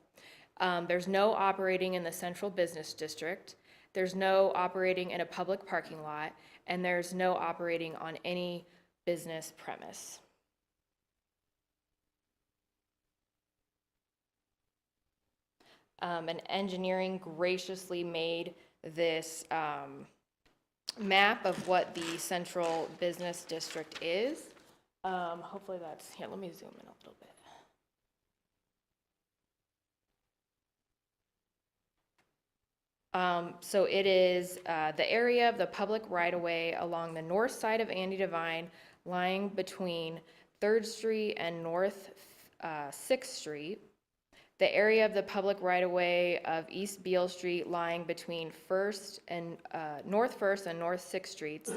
There's no operating in the central business district. There's no operating in a public parking lot, and there's no operating on any business premise. And engineering graciously made this map of what the central business district is. Hopefully that's, here, let me zoom in a little bit. So it is the area of the public right-of-way along the north side of Andy Devine, lying between 3rd Street and North 6th Street. The area of the public right-of-way of East Beale Street, lying between North 1st and North 6th Streets.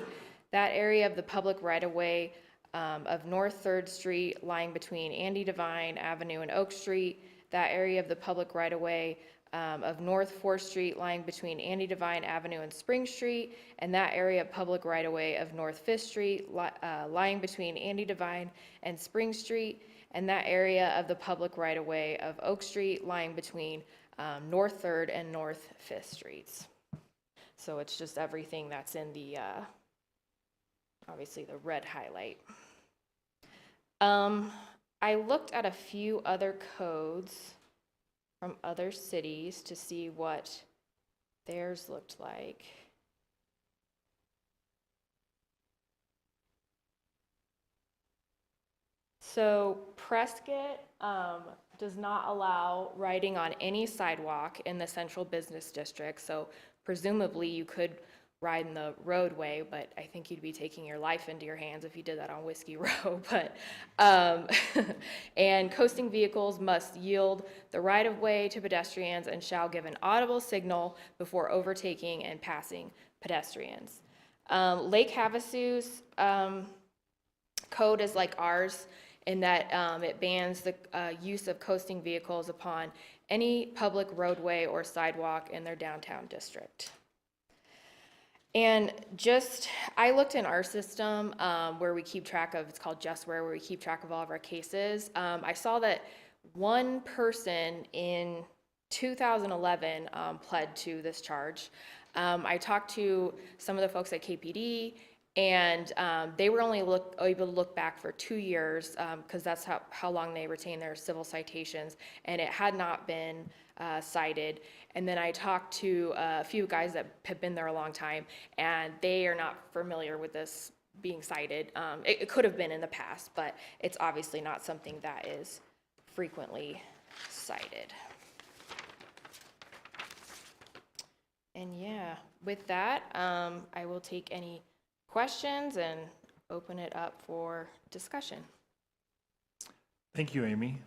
That area of the public right-of-way of North 3rd Street, lying between Andy Devine Avenue and Oak Street. That area of the public right-of-way of North 4th Street, lying between Andy Devine Avenue and Spring Street, and that area of public right-of-way of North 5th Street, lying between Andy Devine and Spring Street, and that area of the public right-of-way of Oak Street, lying between North 3rd and North 5th Streets. So it's just everything that's in the, obviously the red highlight. I looked at a few other codes from other cities to see what theirs looked like. So Prescott does not allow riding on any sidewalk in the central business district. So presumably you could ride in the roadway, but I think you'd be taking your life into your hands if you did that on Whiskey Row. But and coasting vehicles must yield the right-of-way to pedestrians and shall give an audible signal before overtaking and passing pedestrians. Lake Havasu's code is like ours in that it bans the use of coasting vehicles upon any public roadway or sidewalk in their downtown district. And just, I looked in our system where we keep track of, it's called JustWare, where we keep track of all of our cases. I saw that one person in 2011 pled to this charge. I talked to some of the folks at KPD, and they were only able to look back for 2 years because that's how long they retain their civil citations, and it had not been cited. And then I talked to a few guys that have been there a long time, and they are not familiar with this being cited. It could have been in the past, but it's obviously not something that is frequently cited. And yeah, with that, I will take any questions and open it up for discussion. Thank you, Amy.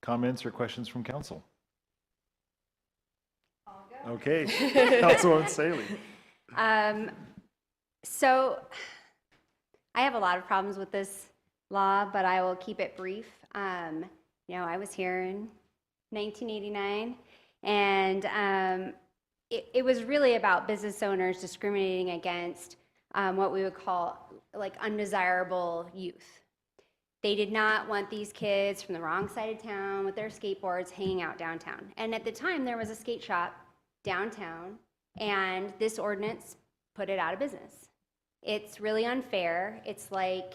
Comments or questions from council? Okay, Councilwoman Saley. So I have a lot of problems with this law, but I will keep it brief. You know, I was here in 1989, and it was really about business owners discriminating against what we would call like undesirable youth. They did not want these kids from the wrong side of town with their skateboards hanging out downtown. And at the time, there was a skate shop downtown, and this ordinance put it out of business. It's really unfair. It's like,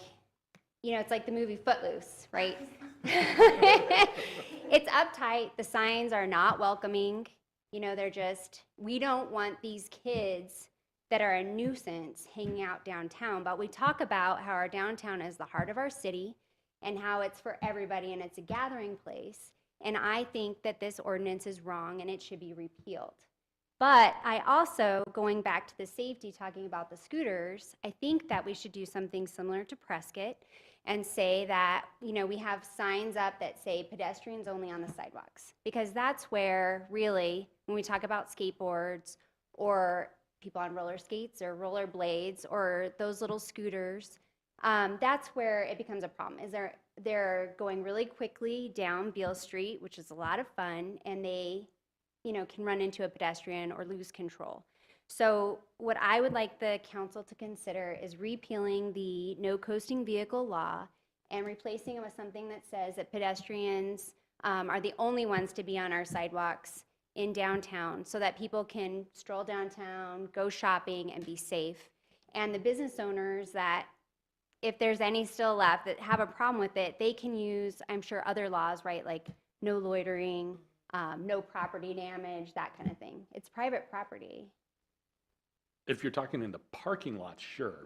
you know, it's like the movie Footloose, right? It's uptight. The signs are not welcoming. You know, they're just, we don't want these kids that are a nuisance hanging out downtown. But we talk about how our downtown is the heart of our city and how it's for everybody and it's a gathering place. And I think that this ordinance is wrong and it should be repealed. But I also, going back to the safety, talking about the scooters, I think that we should do something similar to Prescott and say that, you know, we have signs up that say pedestrians only on the sidewalks. Because that's where really, when we talk about skateboards or people on roller skates or roller blades or those little scooters, that's where it becomes a problem. Is they're going really quickly down Beale Street, which is a lot of fun, and they, you know, can run into a pedestrian or lose control. So what I would like the council to consider is repealing the no coasting vehicle law and replacing it with something that says that pedestrians are the only ones to be on our sidewalks in downtown so that people can stroll downtown, go shopping, and be safe. And the business owners that, if there's any still left that have a problem with it, they can use, I'm sure, other laws, right? Like no loitering, no property damage, that kind of thing. It's private property. If you're talking in the parking lot, sure.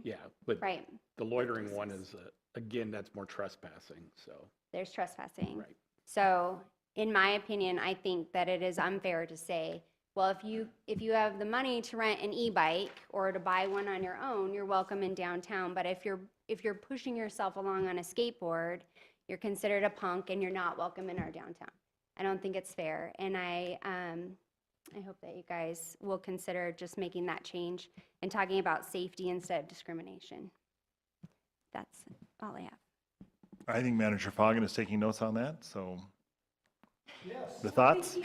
Yeah, but Right. the loitering one is, again, that's more trespassing, so. There's trespassing. Right. So, in my opinion, I think that it is unfair to say, well, if you have the money to rent an e-bike or to buy one on your own, you're welcome in downtown. But if you're pushing yourself along on a skateboard, you're considered a punk and you're not welcome in our downtown. I don't think it's fair, and I hope that you guys will consider just making that change and talking about safety instead of discrimination. That's all I have. I think Manager Foggen is taking notes on that, so. Yes. The thoughts?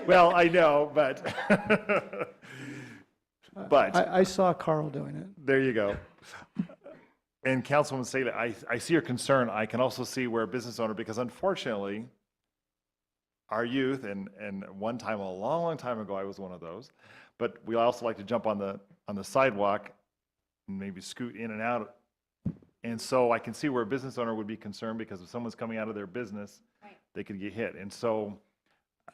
Well, I know, but. But. I saw Carl doing it. There you go. And Councilwoman Saylor, I see your concern. I can also see where a business owner, because unfortunately, our youth, and one time, a long, long time ago, I was one of those, but we also like to jump on the sidewalk and maybe scoot in and out. And so I can see where a business owner would be concerned, because if someone's coming out of their business, they could get hit. And so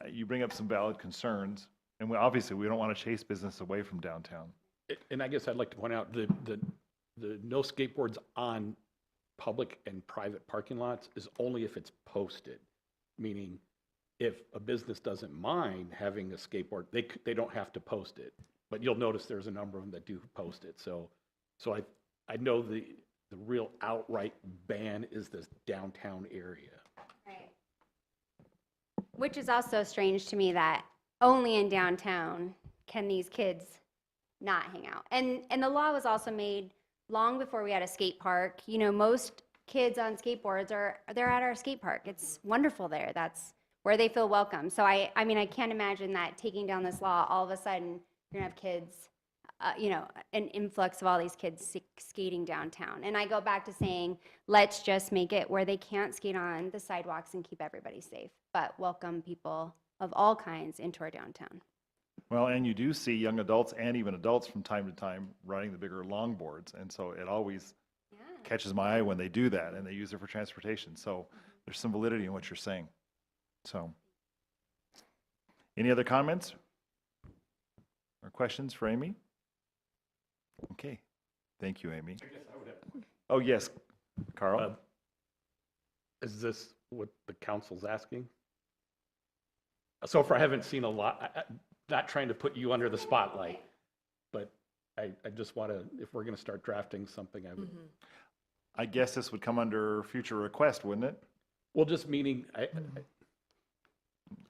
you bring up some valid concerns, and obviously we don't want to chase business away from downtown. And I guess I'd like to point out the no skateboards on public and private parking lots is only if it's posted, meaning if a business doesn't mind having a skateboard, they don't have to post it. But you'll notice there's a number of them that do post it. So I know the real outright ban is this downtown area. Right. Which is also strange to me that only in downtown can these kids not hang out. And the law was also made long before we had a skate park. You know, most kids on skateboards they're at our skate park. It's wonderful there. That's where they feel welcome. So I mean, I can't imagine that taking down this law, all of a sudden you're gonna have kids, an influx of all these kids skating downtown. And I go back to saying, let's just make it where they can't skate on the sidewalks and keep everybody safe, but welcome people of all kinds into our downtown. Well, and you do see young adults and even adults from time to time riding the bigger longboards. And so it always catches my eye when they do that and they use it for transportation. So there's some validity in what you're saying. So, any other comments or questions for Amy? Okay, thank you, Amy. Oh, yes, Carl? Is this what the council's asking? So far, I haven't seen a lot, not trying to put you under the spotlight, but I just want to, if we're going to start drafting something, I would. I guess this would come under future request, wouldn't it? Well, just meaning,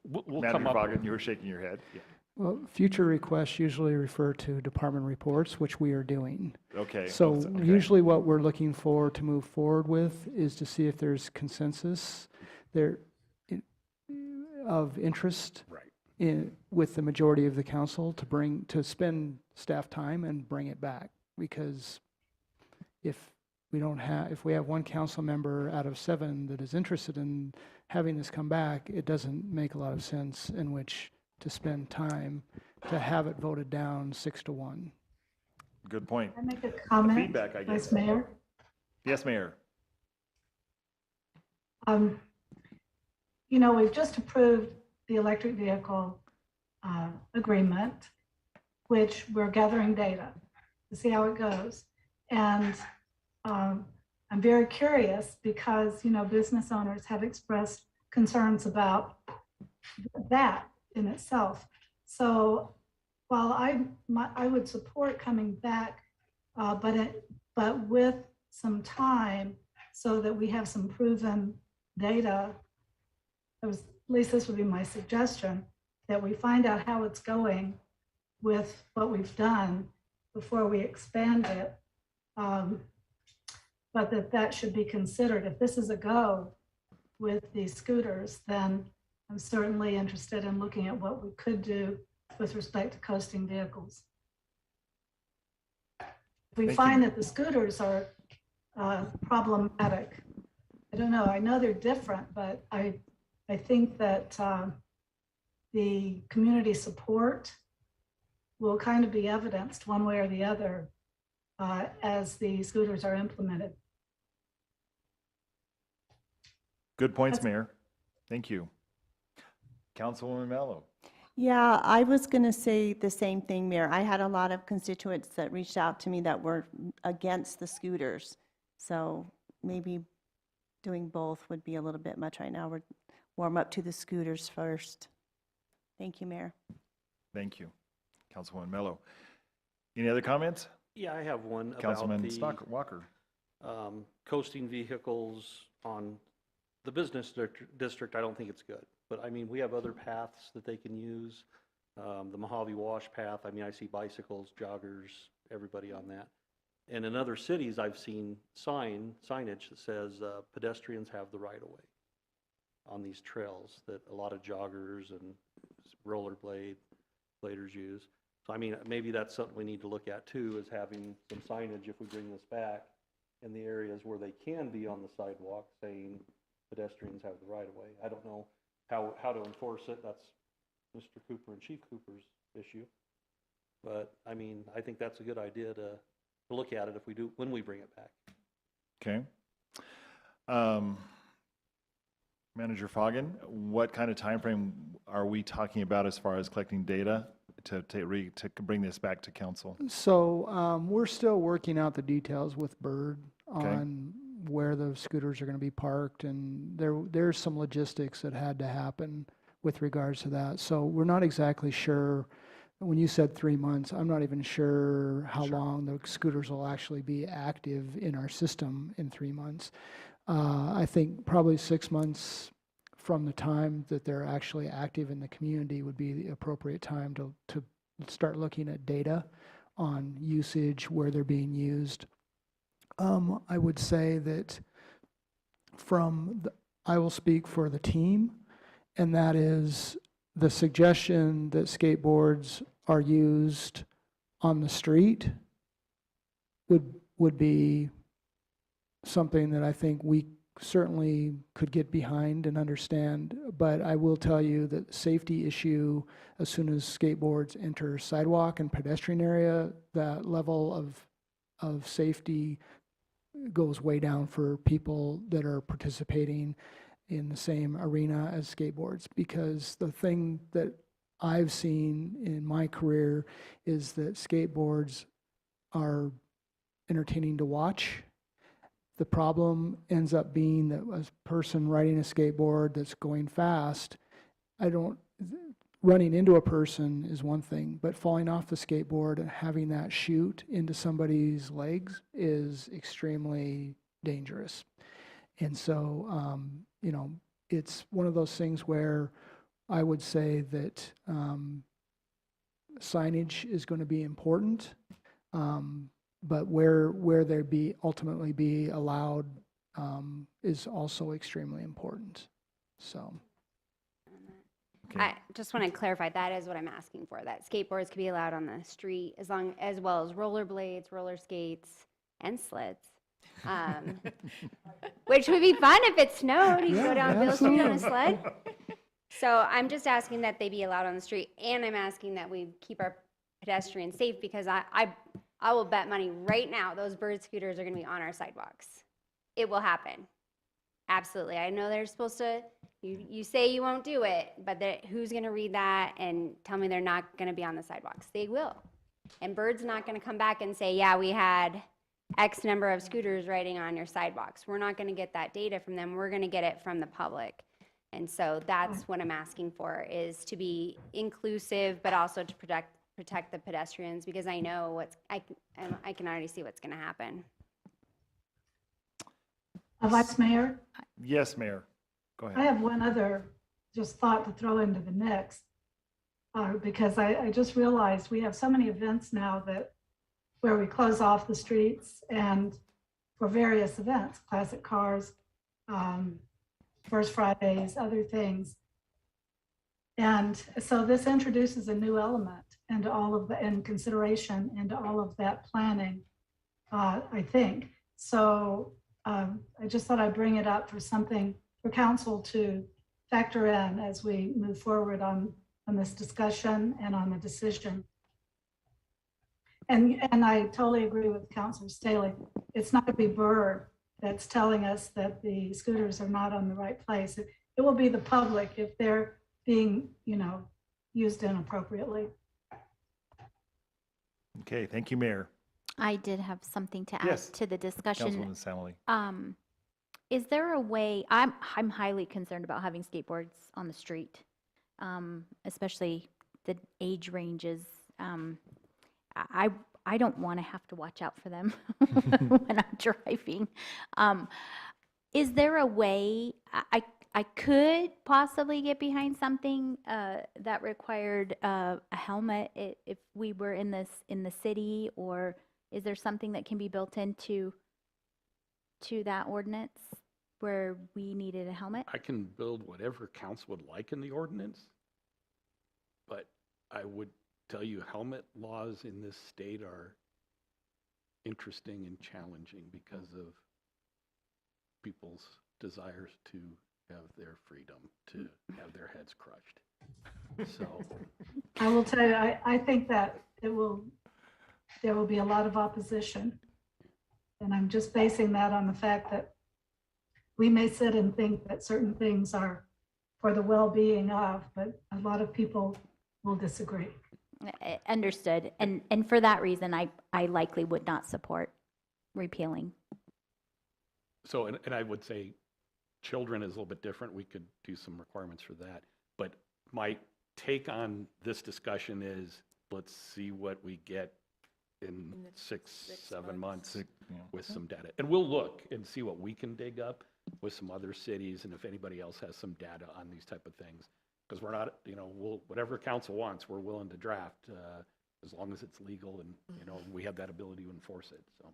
we'll come Manager up. Foggen, you were shaking your head. Yeah. Well, future requests usually refer to department reports, which we are doing. Okay. So okay. usually what we're looking for to move forward with is to see if there's consensus there of interest Right. with the majority of the council to spend staff time and bring it back. Because if we have one council member out of 7 that is interested in having this come back, it doesn't make a lot of sense in which to spend time to have it voted down 6-1. Good point. Can I make a comment, Feedback, I guess. Vice Mayor? Yes, Mayor. We've just approved the electric vehicle agreement, which we're gathering data to see how it goes. And I'm very curious because, business owners have expressed concerns about that in itself. So while I would support coming back, but with some time so that we have some proven data, at least this would be my suggestion, that we find out how it's going with what we've done before we expand it. But that should be considered. If this is a go with these scooters, then I'm certainly interested in looking at what we could do with respect to coasting vehicles. If we find that the scooters are problematic, I don't know, I know they're different, but I think that the community support will kind of be evidenced one way or the other as the scooters are implemented. Good points, Mayor. Thank you. Councilwoman Mello. Yeah, I was going to say the same thing, Mayor. I had a lot of constituents that reached out to me that were against the scooters. So maybe doing both would be a little bit much right now. We're warm up to the scooters first. Thank you, Mayor. Thank you. Councilwoman Mello. Any other comments? Yeah, I have one about Councilman the Walker. coasting vehicles on the business district. I don't think it's good. But I mean, we have other paths that they can use. The Mojave Wash path, I mean, I see bicycles, joggers, everybody on that. And in other cities, I've seen signage that says pedestrians have the right of way on these trails that a lot of joggers and rollerbladers use. So I mean, maybe that's something we need to look at too, is having some signage if we bring this back in the areas where they can be on the sidewalk saying pedestrians have the right of way. I don't know how to enforce it. That's Mr. Cooper and Chief Cooper's issue. But I mean, I think that's a good idea to look at it when we bring it back. Okay. Manager Foggin, what kind of time frame are we talking about as far as collecting data to bring this back to council? So we're still working out the details with Bird Okay. on where the scooters are going to be parked, and there's some logistics that had to happen with regards to that. So we're not exactly sure. When you said 3 months, I'm not even sure how long the scooters will actually be active in our system in 3 months. I think probably 6 months from the time that they're actually active in the community would be the appropriate time to start looking at data on usage, where they're being used. I would say that I will speak for the team, and that is the suggestion that skateboards are used on the street would be something that I think we certainly could get behind and understand. But I will tell you that the safety issue, as soon as skateboards enter sidewalk and pedestrian area, that level of safety goes way down for people that are participating in the same arena as skateboards. Because the thing that I've seen in my career is that skateboards are entertaining to watch. The problem ends up being that a person riding a skateboard that's going fast, running into a person is one thing, but falling off the skateboard and having that shoot into somebody's legs is extremely dangerous. And so, it's one of those things where I would say that signage is going to be important, but where they ultimately be allowed is also extremely important. So. Okay. I just want to clarify, that is what I'm asking for, that skateboards could be allowed on the street as well as rollerblades, roller skates, and sleds. Which would be fun if it snowed. You could go down Bill Street on a sled. So I'm just asking that they be allowed on the street, and I'm asking that we keep our pedestrians safe, because I will bet money right now those Bird scooters are going to be on our sidewalks. It will happen. Absolutely. I know they're supposed to, you say you won't do it, but who's going to read that and tell me they're not going to be on the sidewalks? They will. And Bird's not going to come back and say, yeah, we had X number of scooters riding on your sidewalks. We're not going to get that data from them. We're going to get it from the public. And so that's what I'm asking for, is to be inclusive, but also to protect the pedestrians, because I know I can already see what's going to happen. Vice Mayor, Yes, Mayor. Go I ahead. have one other just thought to throw into the mix, because I just realized we have so many events now where we close off the streets, and for various events, classic cars, First Fridays, other things. And so this introduces a new element into and consideration into all of that planning, I think. So I just thought I'd bring it up for council to factor in as we move forward on this discussion and on the decision. And I totally agree with Councilor Staley. It's not going to be Burr that's telling us that the scooters are not on the right place. It will be the public if they're being, used inappropriately. Okay, thank you, Mayor. I did have something to add Yes. to the discussion. Councilwoman Samley. Is there a way, I'm highly concerned about having skateboards on the street, especially the age ranges. I don't want to have to watch out for them when I'm driving. Is there a way, I could possibly get behind something that required a helmet if we were in the city, or is there something that can be built into that ordinance where we needed a helmet? I can build whatever council would like in the ordinance, but I would tell you helmet laws in this state are interesting and challenging because of people's desires to have their freedom, to have their heads crushed. So I will tell you, I think that there will be a lot of opposition. And I'm just basing that on the fact that we may sit and think that certain things are for the well-being of, but a lot of people will disagree. Understood. And for that reason, I likely would not support repealing. So, and I would say children is a little bit different. We could do some requirements for that. But my take on this discussion is, let's see what we get in six, 7 months with some data. And we'll look and see what we can dig up with some other cities, and if anybody else has some data on these type of things. Because we're not, whatever council wants, we're willing to draft as long as it's legal and, we have that ability to enforce it, so.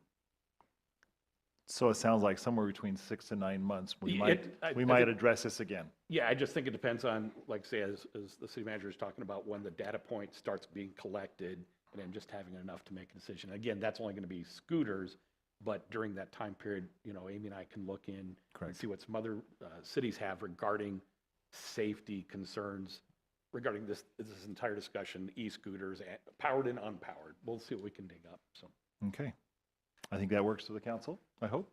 So it sounds like somewhere between 6 to 9 months, we I might think- address this again. Yeah, I just think it depends on, like, say, as the city manager is talking about, when the data point starts being collected and then just having enough to make a decision. Again, that's only going to be scooters, but during that time period, Amy and I can look in and Correct. see what some other cities have regarding safety concerns regarding this entire discussion, e-scooters, powered and unpowered. We'll see what we can dig up, so. Okay. I think that works for the council, I hope.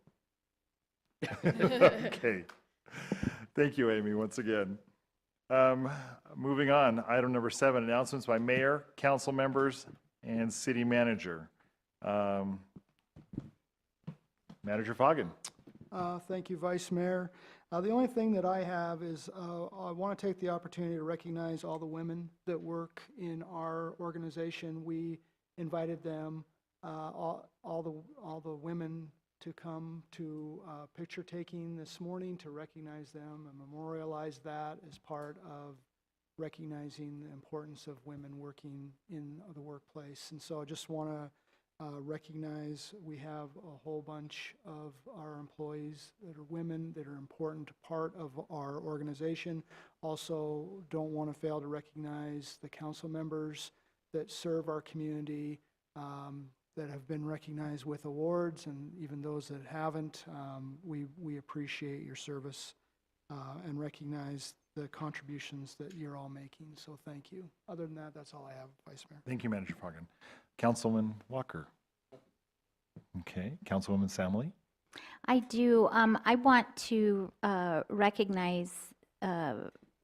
Okay. Thank you, Amy, once again. Moving on, item number 7, announcements by mayor, council members, and city manager. Manager Foggin. Thank you, Vice Mayor. The only thing that I have is I want to take the opportunity to recognize all the women that work in our organization. We invited them, all the women, to come to picture taking this morning to recognize them and memorialize that as part of recognizing the importance of women working in the workplace. And so I just want to recognize we have a whole bunch of our employees that are women that are important part of our organization. Also, don't want to fail to recognize the council members that serve our community, that have been recognized with awards, and even those that haven't. We appreciate your service and recognize the contributions that you're all making, so thank you. Other than that, that's all I have, Vice Mayor. Thank you, Manager Foggin. Councilman Walker. Okay, Councilwoman Samley. I do. I want to recognize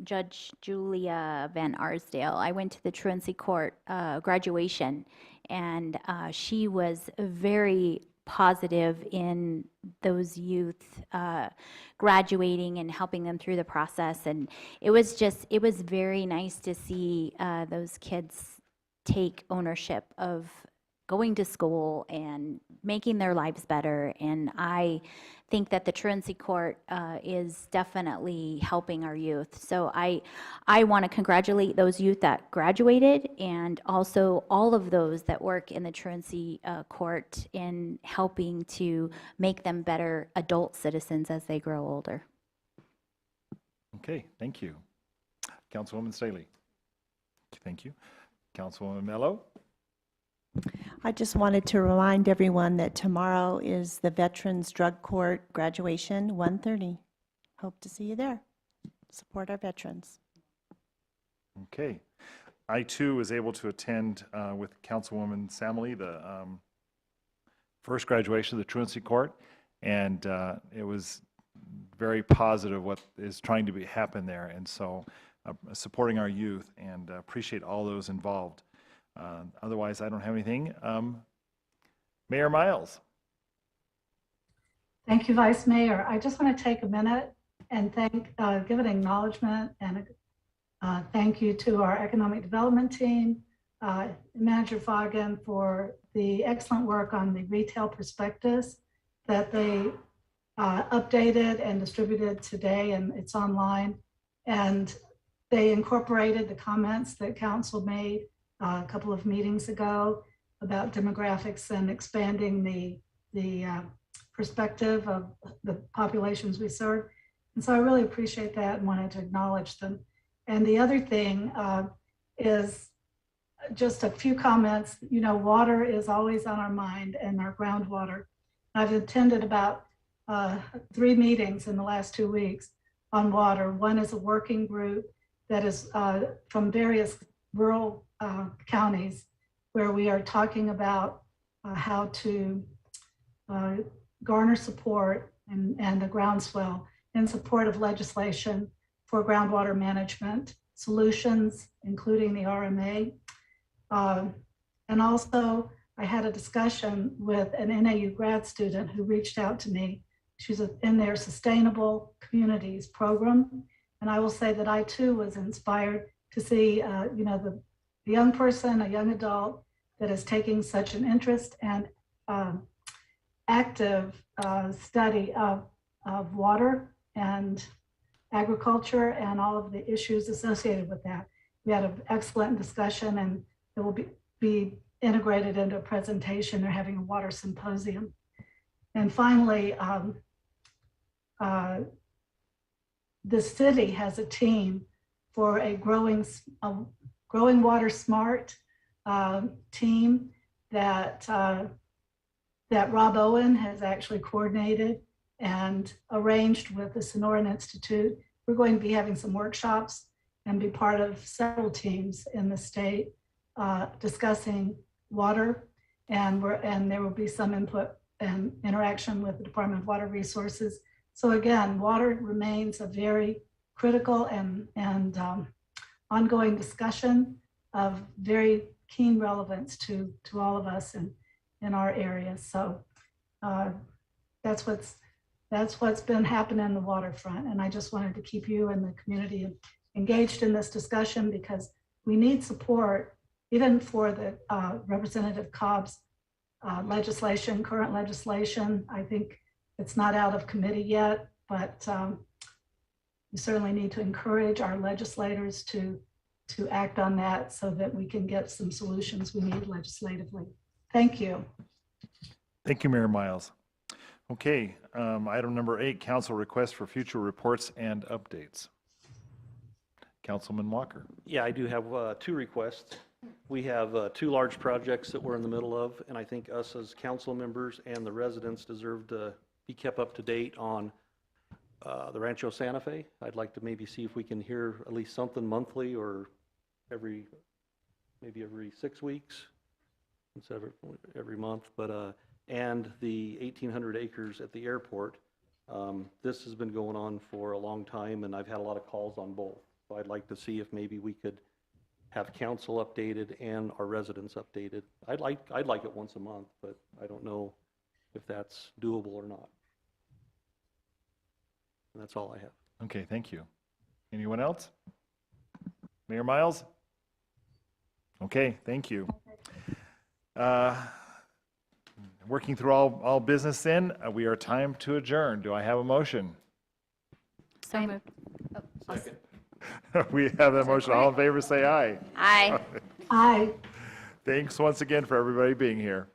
Judge Julia Van Arsdale. I went to the Truancy Court graduation, and she was very positive in those youth graduating and helping them through the process. And it was very nice to see those kids take ownership of going to school and making their lives better. And I think that the Truancy Court is definitely helping our youth. So I want to congratulate those youth that graduated, and also all of those that work in the Truancy Court in helping to make them better adult citizens as they grow older. Okay, thank you. Councilwoman Staley. Thank you. Councilwoman Mello. I just wanted to remind everyone that tomorrow is the Veterans Drug Court graduation, 1:30. Hope to see you there. support our veterans. Okay. I too was able to attend with Councilwoman Samley the first graduation of the Truancy Court, and it was very positive what is trying to happen there, and so supporting our youth, and appreciate all those involved. Otherwise, I don't have anything. Mayor Miles. Thank you, Vice Mayor. I just want to take a minute and give an acknowledgement and thank you to our economic development team, Manager Foggin, for the excellent work on the retail prospectus that they updated and distributed today, and it's online. And they incorporated the comments that council made a couple of meetings ago about demographics and expanding the perspective of the populations we serve. And so I really appreciate that and wanted to acknowledge them. And the other thing is just a few comments. You know, water is always on our mind, and our groundwater. I've attended about 3 meetings in the last 2 weeks on water. One is a working group that is from various rural counties, where we are talking about how to garner support and the groundswell in support of legislation for groundwater management solutions, including the RMA. And also, I had a discussion with an NAU grad student who reached out to me. She's in their Sustainable Communities program. And I will say that I too was inspired to see, the young person, a young adult that is taking such an interest and active study of water and agriculture and all of the issues associated with that. We had an excellent discussion, and it will be integrated into a presentation. They're having a water symposium. And finally, the city has a team for a growing water smart team that Rob Owen has actually coordinated and arranged with the Sonoran Institute. We're going to be having some workshops and be part of several teams in the state discussing water, and there will be some input and interaction with the Department of Water Resources. So again, water remains a very critical and ongoing discussion of very keen relevance to all of us in our area. So that's what's been happening in the waterfront. And I just wanted to keep you and the community engaged in this discussion, because we need support even for the Representative Cobb's current legislation. I think it's not out of committee yet, but we certainly need to encourage our legislators to act on that so that we can get some solutions we need legislatively. Thank you. Thank you, Mayor Miles. Okay, item number 8, council request for future reports and updates. Councilman Walker. Yeah, I do have 2 requests. We have 2 large projects that we're in the middle of, and I think us as council members and the residents deserve to be kept up to date on the Rancho Santa Fe. I'd like to maybe see if we can hear at least something monthly or maybe every 6 weeks instead of every month. But and the 1,800 acres at the airport. This has been going on for a long time, and I've had a lot of calls on both. So I'd like to see if maybe we could have council updated and our residents updated. I'd like it once a month, but I don't know if that's doable or not. And that's all I have. Okay, thank you. Anyone else? Mayor Miles? Okay, thank you. Working through all business then, we are time to adjourn. Do I have a motion? So moved. Second. We have that motion. All in favor, say aye. Aye. Aye. Thanks once again for everybody being here.